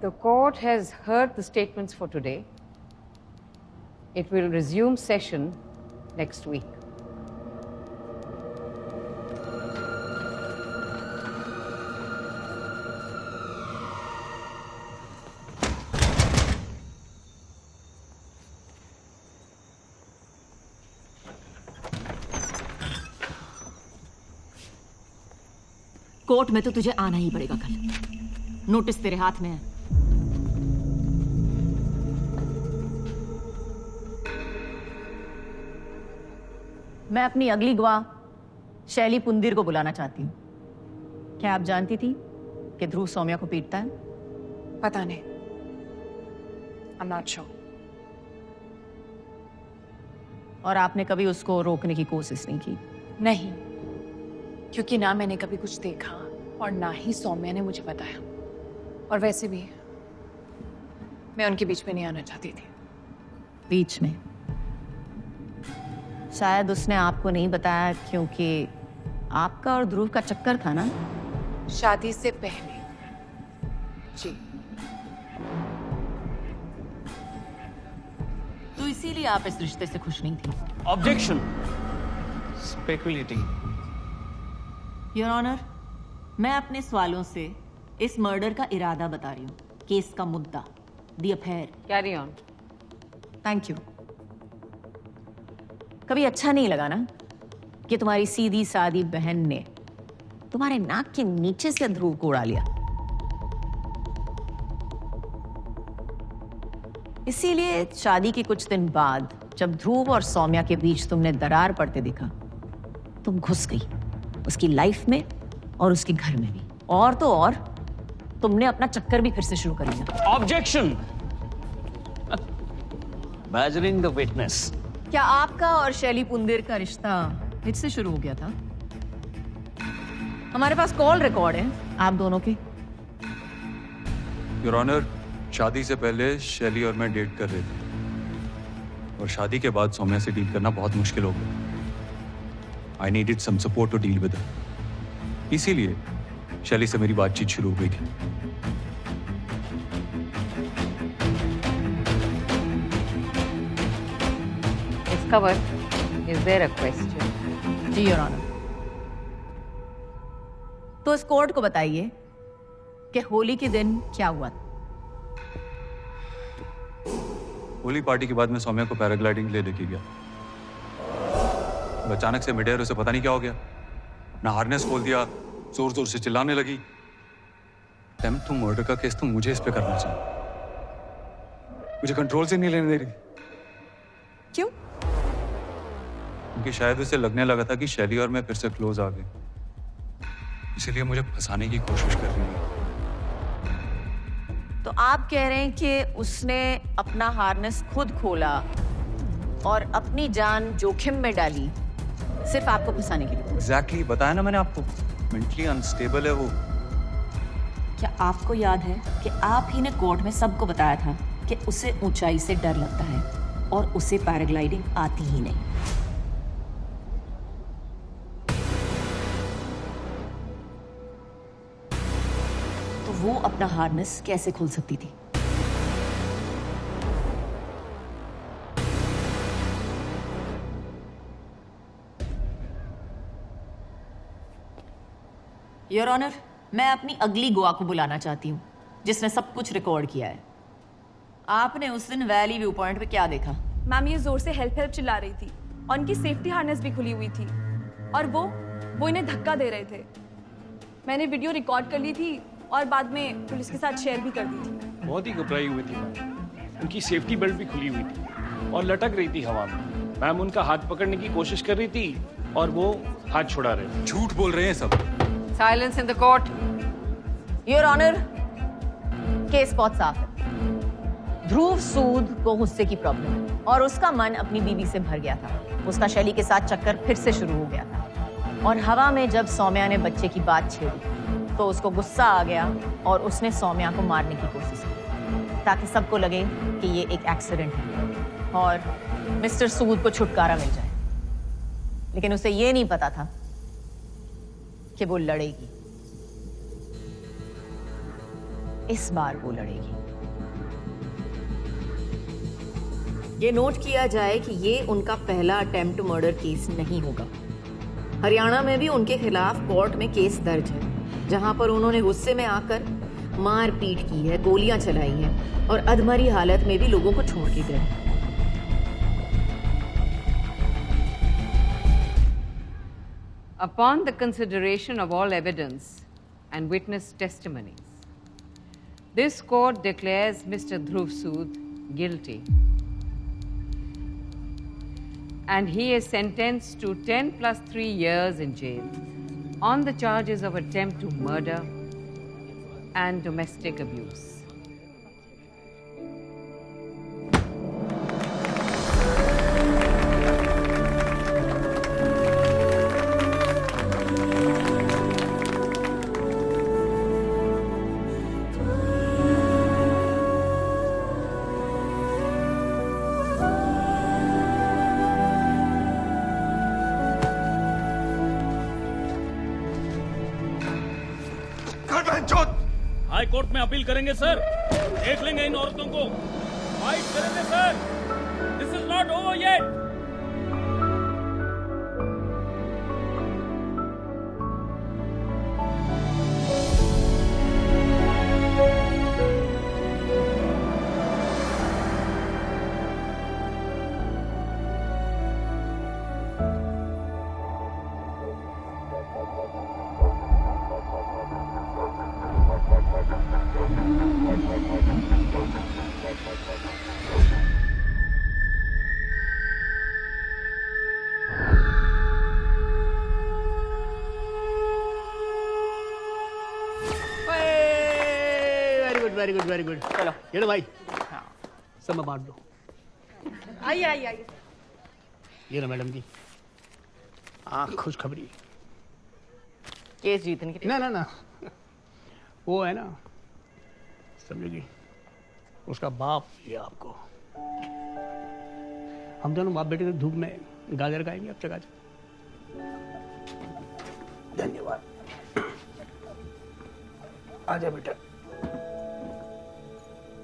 The court has heard the statements for today. It will resume session next week. Court में तो तुझे आना ही पड़ेगा कल। Notice तेरे हाथ में है। मैं अपनी अगली गवाह शैली पुंदिर को बुलाना चाहती हूँ। क्या आप जानती थी कि ध्रुव सौम्या को पीटता है? पता नहीं, I'm not sure. और आपने कभी उसको रोकने की कोशिश नहीं की? नहीं, क्योंकि ना मैंने कभी कुछ देखा और ना ही सौम्या ने मुझे बताया। और वैसे भी मैं उनके बीच में नहीं आना चाहती थी। बीच में? शायद उसने आपको नहीं बताया क्योंकि आपका और ध्रुव का चक्कर था ना? शादी से पहले जी। तो इसीलिए आप इस रिश्ते से खुश नहीं थी? ऑब्जेक्शन। स्पेकुलेटिंग। योर ऑनर, मैं अपने सवालों से इस मर्डर का इरादा बता रही हूँ, केस का मुद्दा, the affair. Carry on. Thank you. कभी अच्छा नहीं लगा ना कि तुम्हारी सीधी सादी बहन ने तुम्हारे नाक के नीचे से ध्रुव को उड़ा लिया? इसीलिए शादी के कुछ दिन बाद जब ध्रुव और सौम्या के बीच तुमने दरार पड़ते देखा, तुम घुस गई उसकी लाइफ में और उसके घर में भी। और तो और तुमने अपना चक्कर भी फिर से शुरू कर लिया। ऑब्जेक्शन। Badgering the witness. क्या आपका और शैली पुंदिर का रिश्ता इससे शुरू हो गया था? हमारे पास कॉल रिकॉर्ड है आप दोनों के। योर ऑनर, शादी से पहले शैली और मैं डेट कर रहे थे और शादी के बाद सौम्या से डील करना बहुत मुश्किल हो गया। I needed some support to deal with her. इसीलिए शैली से मेरी बातचीत शुरू हो गई थी। Discover, is there a question? जी योर ऑनर। तो इस कोर्ट को बताइए कि होली के दिन क्या हुआ था? होली पार्टी के बाद मैं सौम्या को पैराग्लाइडिंग ले लेके गया और अचानक से मिडेयर उसे पता नहीं क्या हो गया, ना हार्नेस खोल दिया, जोर जोर से चिल्लाने लगी। अटेम्प्ट टू मर्डर का केस तो मुझे इस पे करना चाहिए। मुझे कंट्रोल से नहीं लेने दे रही। क्यों? क्योंकि शायद उसे लगने लगा था कि शैली और मैं फिर से क्लोज आ गए, इसीलिए मुझे फंसाने की कोशिश कर रही है। तो आप कह रहे हैं कि उसने अपना हार्नेस खुद खोला और अपनी जान जोखिम में डाली सिर्फ आपको फंसाने के लिए? एग्जैक्टली, बताया ना मैंने आपको, मेंटली अनस्टेबल है वो। क्या आपको याद है कि आप ही ने कोर्ट में सबको बताया था कि उसे ऊंचाई से डर लगता है और उसे पैराग्लाइडिंग आती ही नहीं? तो वो अपना हार्नेस कैसे खोल सकती थी? योर ऑनर, मैं अपनी अगली गवाह को बुलाना चाहती हूँ जिसने सब कुछ रिकॉर्ड किया है। आपने उस दिन वैली व्यू पॉइंट पे क्या देखा? मैम ये जोर से हेल्प हेल्प चिल्ला रही थी और उनकी सेफ्टी हार्नेस भी खुली हुई थी और वो इन्हें धक्का दे रहे थे। मैंने वीडियो रिकॉर्ड कर ली थी और बाद में पुलिस के साथ शेयर भी कर दी थी। बहुत ही घबराई हुई थी मैम। उनकी सेफ्टी बेल्ट भी खुली हुई थी और लटक रही थी हवा में। मैम उनका हाथ पकड़ने की कोशिश कर रही थी और वो हाथ छुड़ा रहे थे। झूठ बोल रहे हैं सब। Silence in the court. Your honour, case बहुत साफ है। ध्रुव सूद को गुस्से की प्रॉब्लम है और उसका मन अपनी बीवी से भर गया था। उसका शैली के साथ चक्कर फिर से शुरू हो गया था और हवा में जब सौम्या ने बच्चे की बात छेड़ी तो उसको गुस्सा आ गया और उसने सौम्या को मारने की कोशिश की ताकि सबको लगे कि ये एक एक्सीडेंट है और मिस्टर सूद को छुटकारा मिल जाए। लेकिन उसे ये नहीं पता था कि वो लड़ेगी। इस बार वो लड़ेगी। ये नोट किया जाए कि ये उनका पहला अटेम्प्ट टू मर्डर केस नहीं होगा। हरियाणा में भी उनके खिलाफ कोर्ट में केस दर्ज है जहां पर उन्होंने गुस्से में आकर मारपीट की है, गोलियां चलाई हैं और अधमरी हालत में भी लोगों को छोड़ के गए। Upon the consideration of all evidence and witness testimonies, this court declares Mr. Dhruv Sood guilty. and he is sentenced to 10 plus 3 years in jail on the charges of attempt to murder and domestic abuse. High court में appeal करेंगे sir, देख लेंगे इन औरतों को, fight करेंगे sir, this is not over yet. Very good very good. चलो ये लो भाई, सब में बांट दो। आइए आइए आइए। ये ना मैडम जी, खुशखबरी, केस जीतने की। ना ना ना, वो है ना, समझेगी, उसका बाप ये आपको, हम दोनों बाप बेटे धूप में गाजर खाएंगे अब चका। धन्यवाद, आजा बेटा।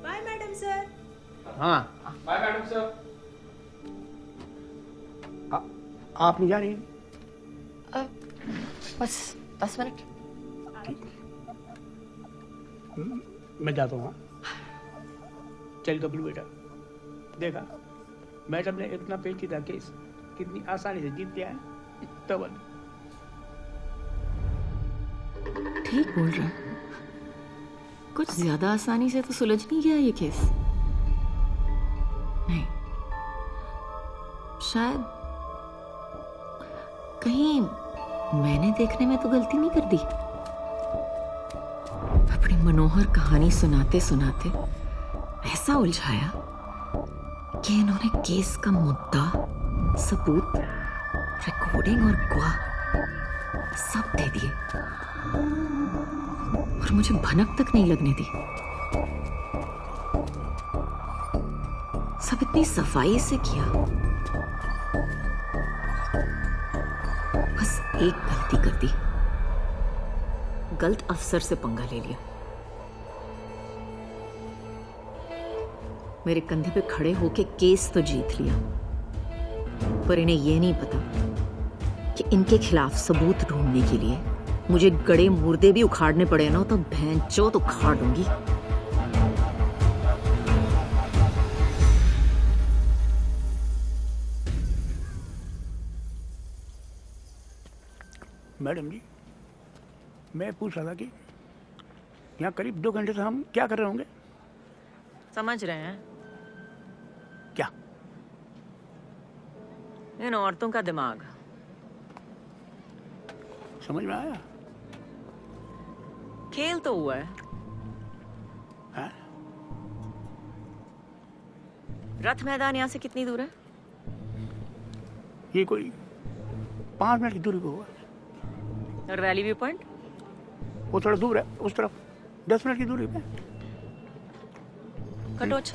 Bye madam sir. हाँ बाय मैडम सर। आप नहीं जा रही? बस 10 मिनट। मैं जाता हूँ। चल कपिल बेटा, देखा मैडम ने इतना पेचीदा केस कितनी आसानी से जीत लिया है। तब ठीक बोल रहा, कुछ ज्यादा आसानी से तो सुलझ नहीं गया ये केस। नहीं, शायद कहीं मैंने देखने में तो गलती नहीं कर दी। अपनी मनोहर कहानी सुनाते सुनाते ऐसा उलझाया कि इन्होंने केस का मुद्दा, सबूत, रिकॉर्डिंग और गवाह सब दे दिए और मुझे भनक तक नहीं लगने दी। सब इतनी सफाई से किया, बस एक गलती कर दी, गलत अफसर से पंगा ले लिया। मेरे कंधे पे खड़े होके केस तो जीत लिया, पर इन्हें यह नहीं पता कि इनके खिलाफ सबूत ढूंढने के लिए मुझे गड़े मुर्दे भी उखाड़ने पड़े ना, तो भैंचोद उखाड़ दूंगी। मैडम जी, मैं पूछ रहा था कि यहाँ करीब 2 घंटे से हम क्या कर रहे होंगे? समझ रहे हैं क्या? इन औरतों का दिमाग। समझ में आया? खेल तो हुआ है। हाँ? रथ मैदान यहाँ से कितनी दूर है? ये कोई 5 मिनट की दूरी पे हुआ। और वैली व्यू पॉइंट? वो थोड़ा दूर है, उस तरफ 10 मिनट की दूरी पे। कटोच,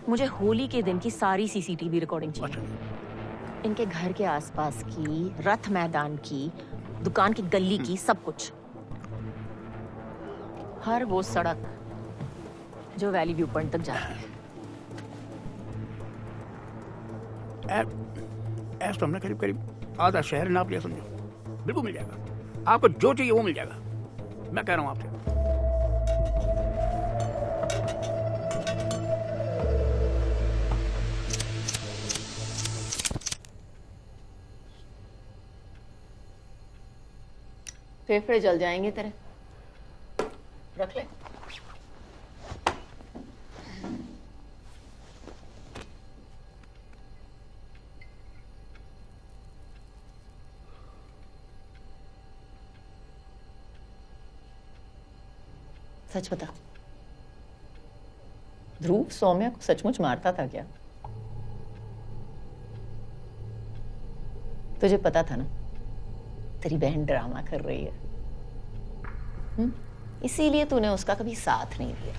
मुझे होली के दिन की सारी सीसीटीवी रिकॉर्डिंग चाहिए। इनके घर के आसपास की, रथ मैदान की, दुकान की गली की, सब कुछ। हर वो सड़क जो वैली व्यू पॉइंट तक जाती है। ऐसा तो हमने करीब करीब आधा शहर नाप लिया, समझो। बिल्कुल मिल जाएगा आपको, जो चाहिए वो मिल जाएगा। मैं कह रहा हूं आपसे। फेफड़े जल जाएंगे तेरे, रख ले। सच बता, ध्रुव सौम्या को सचमुच मारता था क्या? तुझे पता था ना तेरी बहन ड्रामा कर रही है, इसीलिए तूने उसका कभी साथ नहीं दिया,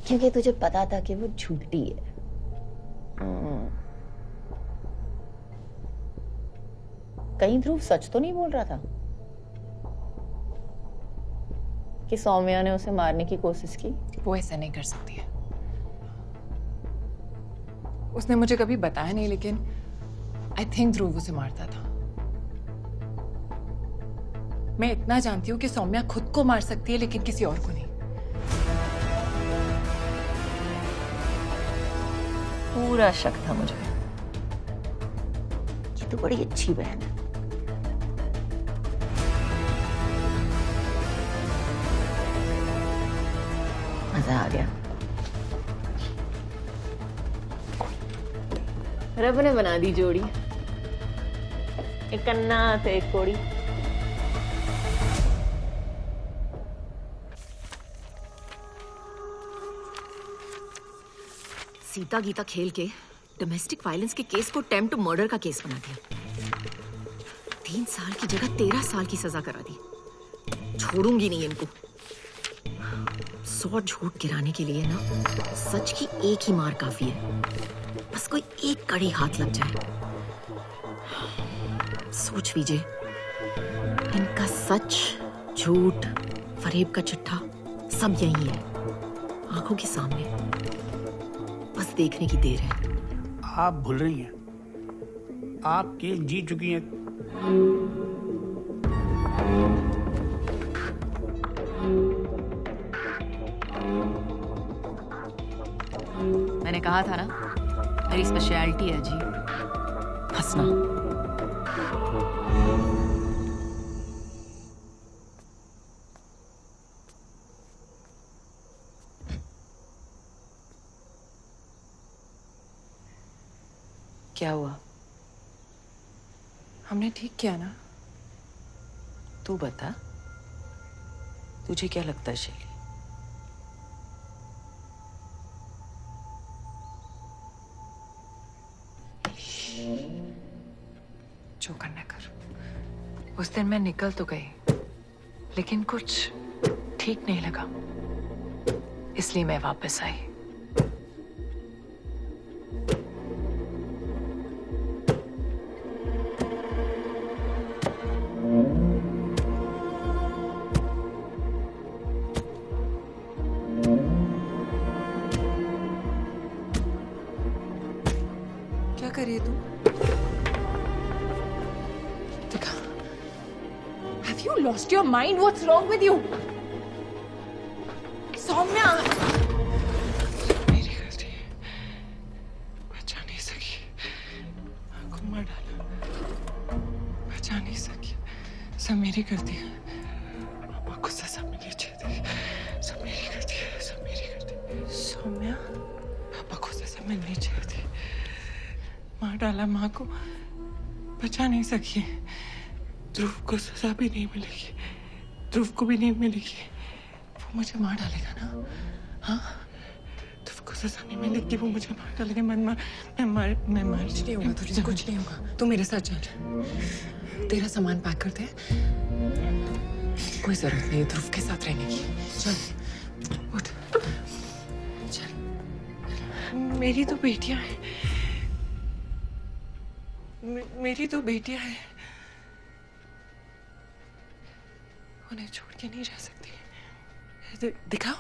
क्योंकि तुझे पता था कि वो झूठी है। कहीं ध्रुव सच तो नहीं बोल रहा था कि सौम्या ने उसे मारने की कोशिश की? वो ऐसा नहीं कर सकती है। उसने मुझे कभी बताया नहीं, लेकिन आई थिंक ध्रुव उसे मारता था। मैं इतना जानती हूँ कि सौम्या खुद को मार सकती है, लेकिन किसी और को नहीं। पूरा शक था मुझे कि तू बड़ी अच्छी बहन है। मजा आ गया। रब ने बना दी जोड़ी, एक कन्ना तो एक कोड़ी। सीता गीता खेल के डोमेस्टिक वायलेंस के केस को अटेम्प्ट टू मर्डर का केस बना दिया। 3 साल की जगह 13 साल की सजा करा दी। छोड़ूंगी नहीं इनको। 100 झूठ गिराने के लिए ना सच की एक ही मार काफी है, बस कोई एक कड़ी हाथ लग जाए। सोच विजय, इनका सच, झूठ, फरेब का चिट्ठा सब यही है, आंखों के सामने, बस देखने की देर है। आप भूल रही हैं, आप केस जीत चुकी हैं। मैंने कहा था ना, मेरी स्पेशलिटी है जी, हंसना। क्या हुआ? हमने ठीक किया ना? तू बता, तुझे क्या लगता है शैली? जो करना कर। उस दिन मैं निकल तो गई, लेकिन कुछ ठीक नहीं लगा, इसलिए मैं वापस आई। क्या कर रही है तू? देखा, Have you lost your mind? What's wrong with you? Saumya, मेरी गलती है, बचा नहीं सकी, आंखों मार डाला, बचा नहीं सकी, सब मेरी गलती है। पापा को सजा मिलनी चाहिए, सब मेरी गलती है, सब मेरी गलती है। सौम्या, पापा को सजा मिलनी चाहिए थी, मार डाला माँ को, बचा नहीं सकी। ध्रुव को सजा भी नहीं मिलेगी, ध्रुव को भी नहीं मिलेगी, वो मुझे मार डालेगा ना? हाँ, ध्रुव को सजा नहीं मिलेगी, वो मुझे मार डालेगा। मैं मार कुछ नहीं होगा तुझे, कुछ नहीं होगा। तू मेरे साथ चल, तेरा सामान पैक कर दे, कोई जरूरत नहीं है ध्रुव के साथ रहने की। चल उठ, चल। मेरी तो बेटियां हैं, मेरी तो बेटियां हैं, उन्हें छोड़ के नहीं जा सकती। दिखाओ,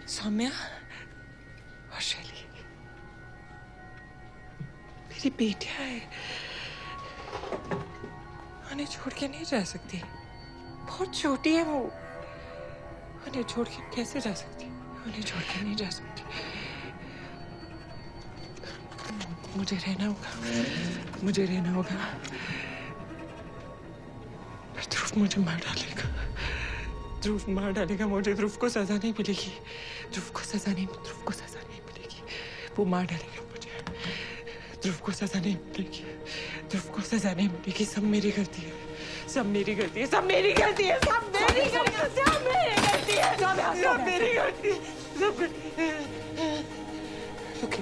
सौम्या और शैली मेरी बेटियां हैं, उन्हें छोड़ के नहीं जा सकती। बहुत छोटी है वो, उन्हें छोड़ के कैसे जा सकती? उन्हें छोड़ के नहीं जा सकती। मुझे रहना होगा, मुझे रहना होगा। ध्रुव मुझे मार डालेगा, ध्रुव मार डालेगा मुझे। ध्रुव को सजा नहीं मिलेगी, ध्रुव को सजा नहीं मिलेगी, वो मार डालेगा मुझे। ध्रुव को सजा नहीं मिलेगी, ध्रुव को सजा नहीं मिलेगी, सब मेरी गलती है, सब मेरी गलती है, सब मेरी गलती है, सब मेरी गलती है, सब मेरी गलती है, सब मेरी गलती है। रुके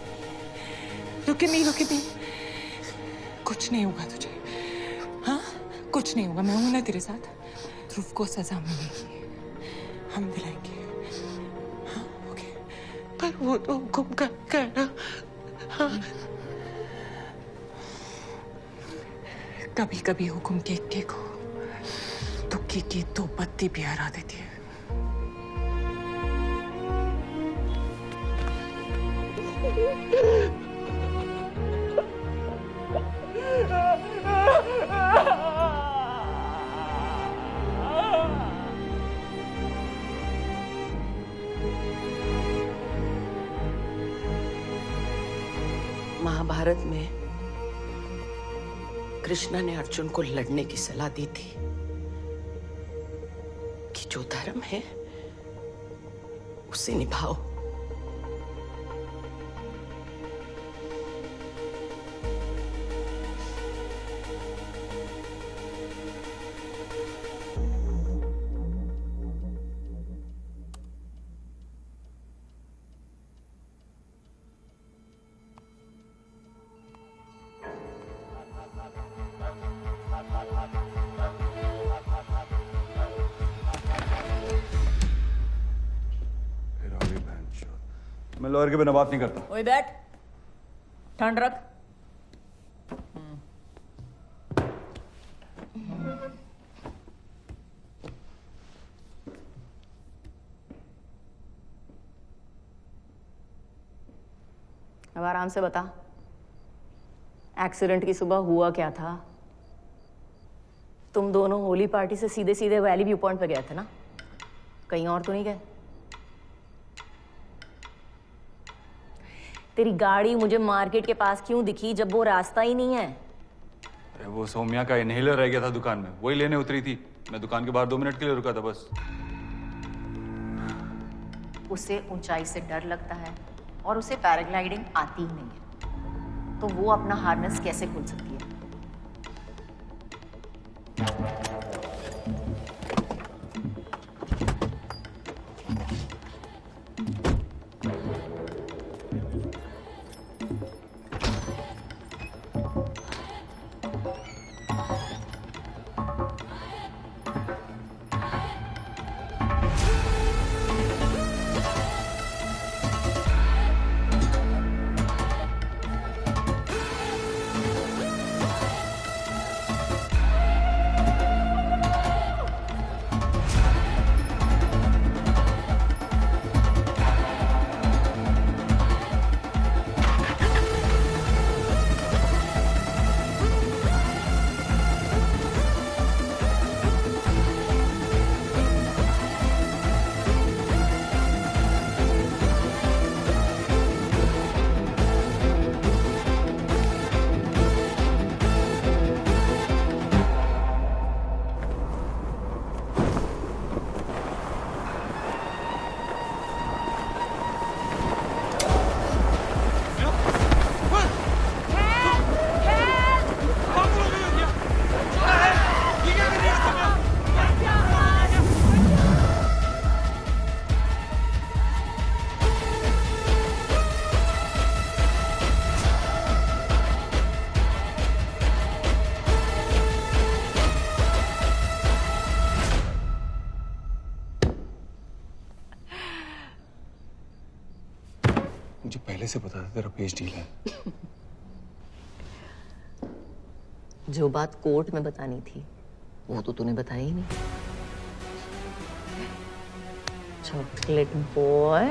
रुके नहीं, रुके नहीं, कुछ नहीं होगा तुझे। हाँ, कुछ नहीं होगा, मैं हूं ना तेरे साथ। ध्रुव को सजा मिलेगी, हम दिलाएंगे। हाँ, ओके। पर वो तो हुक्म कर ना। हाँ, कभी कभी हुक्म के को तुक्की की दो बत्ती भी हरा देती है। महाभारत में कृष्णा ने अर्जुन को लड़ने की सलाह दी थी कि जो धर्म है उसे निभाओ। मैं लॉयर के बिना बात नहीं करता। ओए बैठ, ठंड रख। अब आराम से बता, एक्सीडेंट की सुबह हुआ क्या था? तुम दोनों होली पार्टी से सीधे सीधे वैली व्यू पॉइंट पे गए थे ना? कहीं और तो नहीं गए? तेरी गाड़ी मुझे मार्केट के पास क्यों दिखी जब वो रास्ता ही नहीं है? अरे वो सौम्या का इनहेलर रह गया था दुकान में, वही लेने उतरी थी। मैं दुकान के बाहर 2 मिनट के लिए रुका था बस। उसे ऊंचाई से डर लगता है और उसे पैराग्लाइडिंग आती ही नहीं है, तो वो अपना हार्नेस कैसे खोल सकती है? मुझे पहले से पता था तेरा पेज डील है। जो बात कोर्ट में बतानी थी वो तो तूने बताई ही नहीं। चॉकलेट बॉय,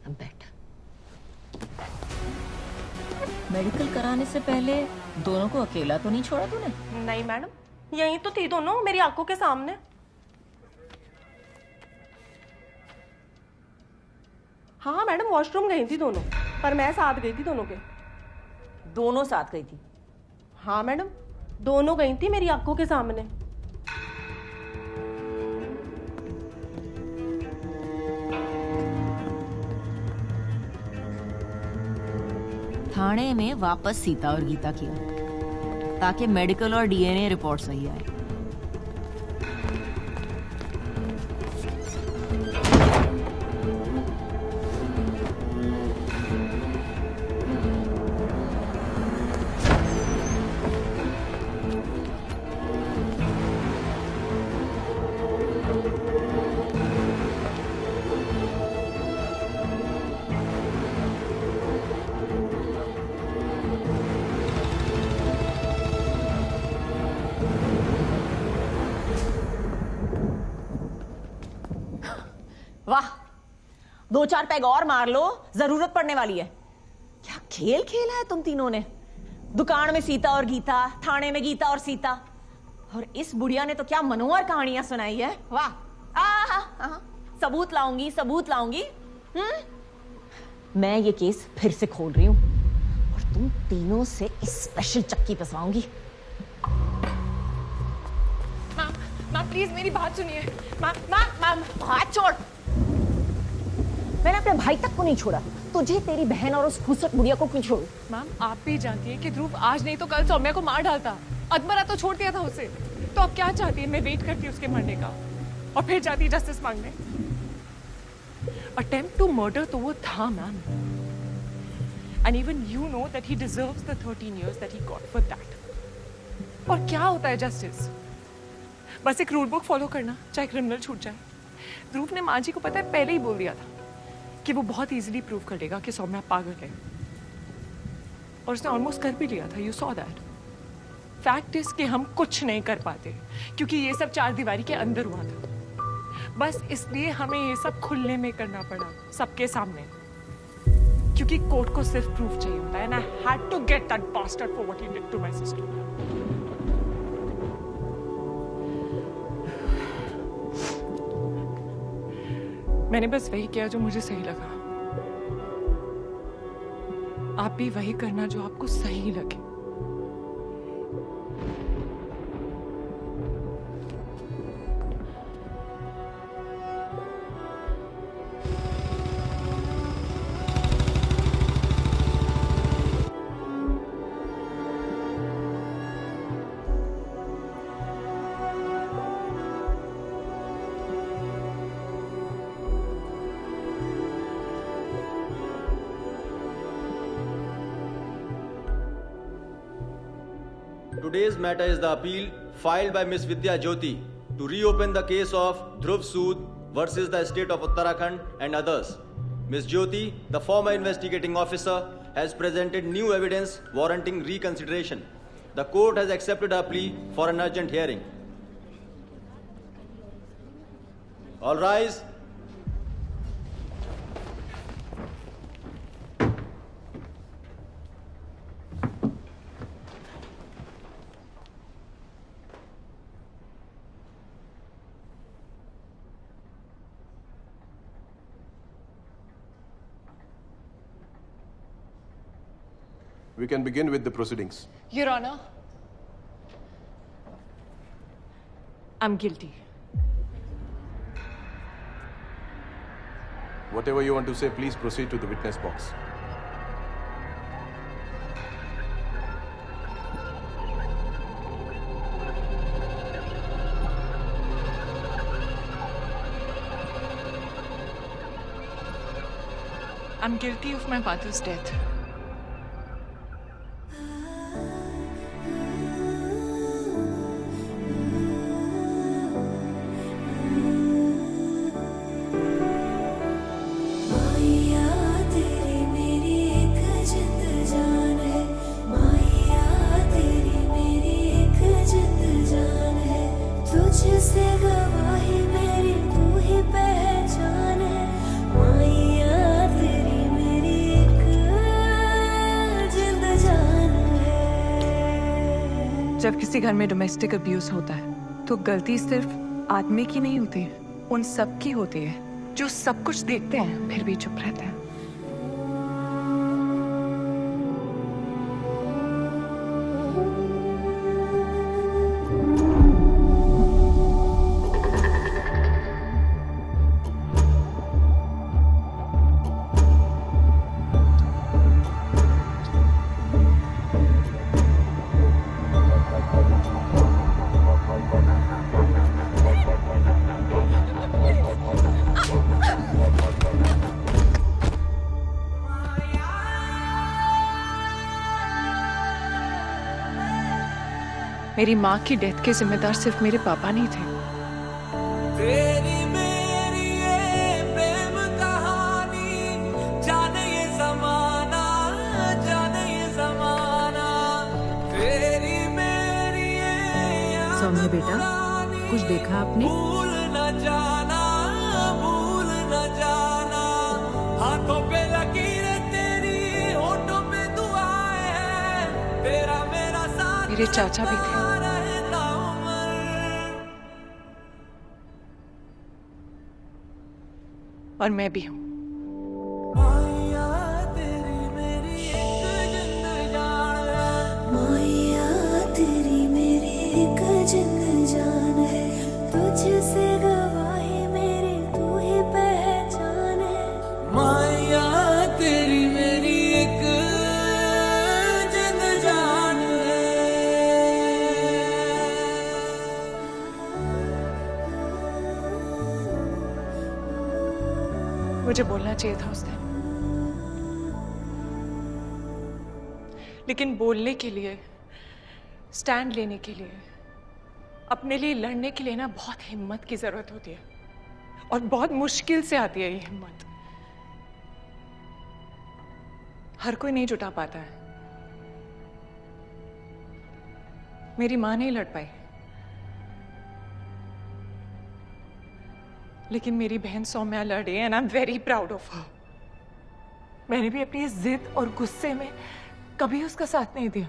अब बैठ। मेडिकल कराने से पहले दोनों को अकेला तो नहीं छोड़ा तूने? नहीं मैडम, यहीं तो थी दोनों मेरी आंखों के सामने। हाँ मैडम, वॉशरूम गई थी दोनों, पर मैं साथ गई थी दोनों के। दोनों साथ गई थी? हाँ मैडम, दोनों गई थी मेरी आंखों के सामने। थाने में वापस सीता और गीता किया। ताकि मेडिकल और डीएनए रिपोर्ट सही आए। वाह, 2-4 पैग और मार लो, जरूरत पड़ने वाली है। क्या खेल खेला है तुम तीनों ने? दुकान में सीता और गीता, थाने में गीता और सीता, और इस बुढ़िया ने तो क्या मनोहर कहानियां सुनाई है। वाह, सबूत लाऊंगी, सबूत लाऊंगी। मैं ये केस फिर से खोल रही हूं और तुम तीनों से स्पेशल चक्की पिसवाऊंगी। माँ प्लीज मेरी बात सुनिए। माँ हाथ छोड़। मैंने अपने भाई तक को नहीं छोड़ा, तुझे तेरी बहन और उस खूबसूरत बुढ़िया को क्यों छोड़ू? मैम आप भी जानती है कि ध्रुव आज नहीं तो कल सौम्या को मार डालता। अदमरा तो छोड़ दिया था उसे, तो अब क्या चाहती है? मैं वेट करती उसके मरने का और फिर जाती जस्टिस मांगने। अटेम्प्ट टू मर्डर तो वो था ma'am, and even you know that he deserves the 13 years that he got for that। और क्या होता है जस्टिस? बस एक रूल बुक फॉलो करना, चाहे क्रिमिनल छूट जाए। ध्रुव ने माँ जी को पता है पहले ही बोल दिया था कि वो बहुत इजीली प्रूव कर देगा कि सौम्या पागल है, और उसने ऑलमोस्ट कर भी लिया था। You saw that. Fact is कि हम कुछ नहीं कर पाते क्योंकि ये सब 4 दीवारी के अंदर हुआ था। बस इसलिए हमें ये सब खुले में करना पड़ा, सबके सामने, क्योंकि कोर्ट को सिर्फ प्रूफ चाहिए होता है। And I had to get that bastard for what he did to my sister. मैंने बस वही किया जो मुझे सही लगा। आप भी वही करना जो आपको सही लगे। Today's matter is the appeal filed by Miss Vidya Jyoti to reopen the case of Dhruv Sood versus the state of Uttarakhand and others. Miss Jyoti, the former investigating officer, has presented new evidence warranting reconsideration. The court has accepted her plea for an urgent hearing. All rise. We can begin with the proceedings. Your Honor, I'm guilty. Whatever you want to say, please proceed to the witness box. I'm guilty of my father's death. जब किसी घर में domestic abuse होता है तो गलती सिर्फ आदमी की नहीं होती है, उन सब की होती है जो सब कुछ देखते हैं फिर भी चुप रहते हैं। मेरी माँ की डेथ के जिम्मेदार सिर्फ मेरे पापा नहीं थे। तेरी मेरी ये प्रेम कहानी, जाने ये जमाना, जाने ये जमाना। तेरी मेरी ये सौम्य बेटा, कुछ देखा आपने? भूल न जाना, भूल न जाना। हाथों पे लकीरें तेरी, होठों पे दुआएं हैं। तेरा मेरा साथ मेरे चाचा भी थे। और मैं भी हूं। माया तेरी मेरी एक जिंद जान है। माया तेरी मेरी एक जिंद जान है। तुझसे गवाही मेरी तू ही पहचान है। माया तेरी मेरी एक जिंद जान है। मुझे बोलना चाहिए था उस दिन, लेकिन बोलने के लिए, स्टैंड लेने के लिए, अपने लिए लड़ने के लिए ना बहुत हिम्मत की जरूरत होती है, और बहुत मुश्किल से आती है ये हिम्मत। हर कोई नहीं जुटा पाता है। मेरी मां नहीं लड़ पाई, लेकिन मेरी बहन सौम्या लड़ी and I am very proud of her. मैंने भी अपनी इस जिद और गुस्से में कभी उसका साथ नहीं दिया।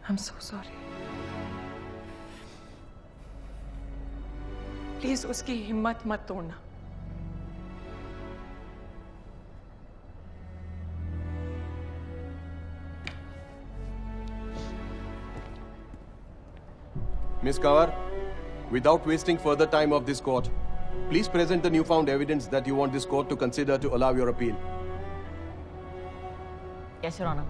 I am so sorry. Please उसकी हिम्मत मत तोड़ना। Miss Kawar, without wasting further time of this court, please present the newfound evidence that you want this court to consider to allow your appeal. Yes, Your Honor.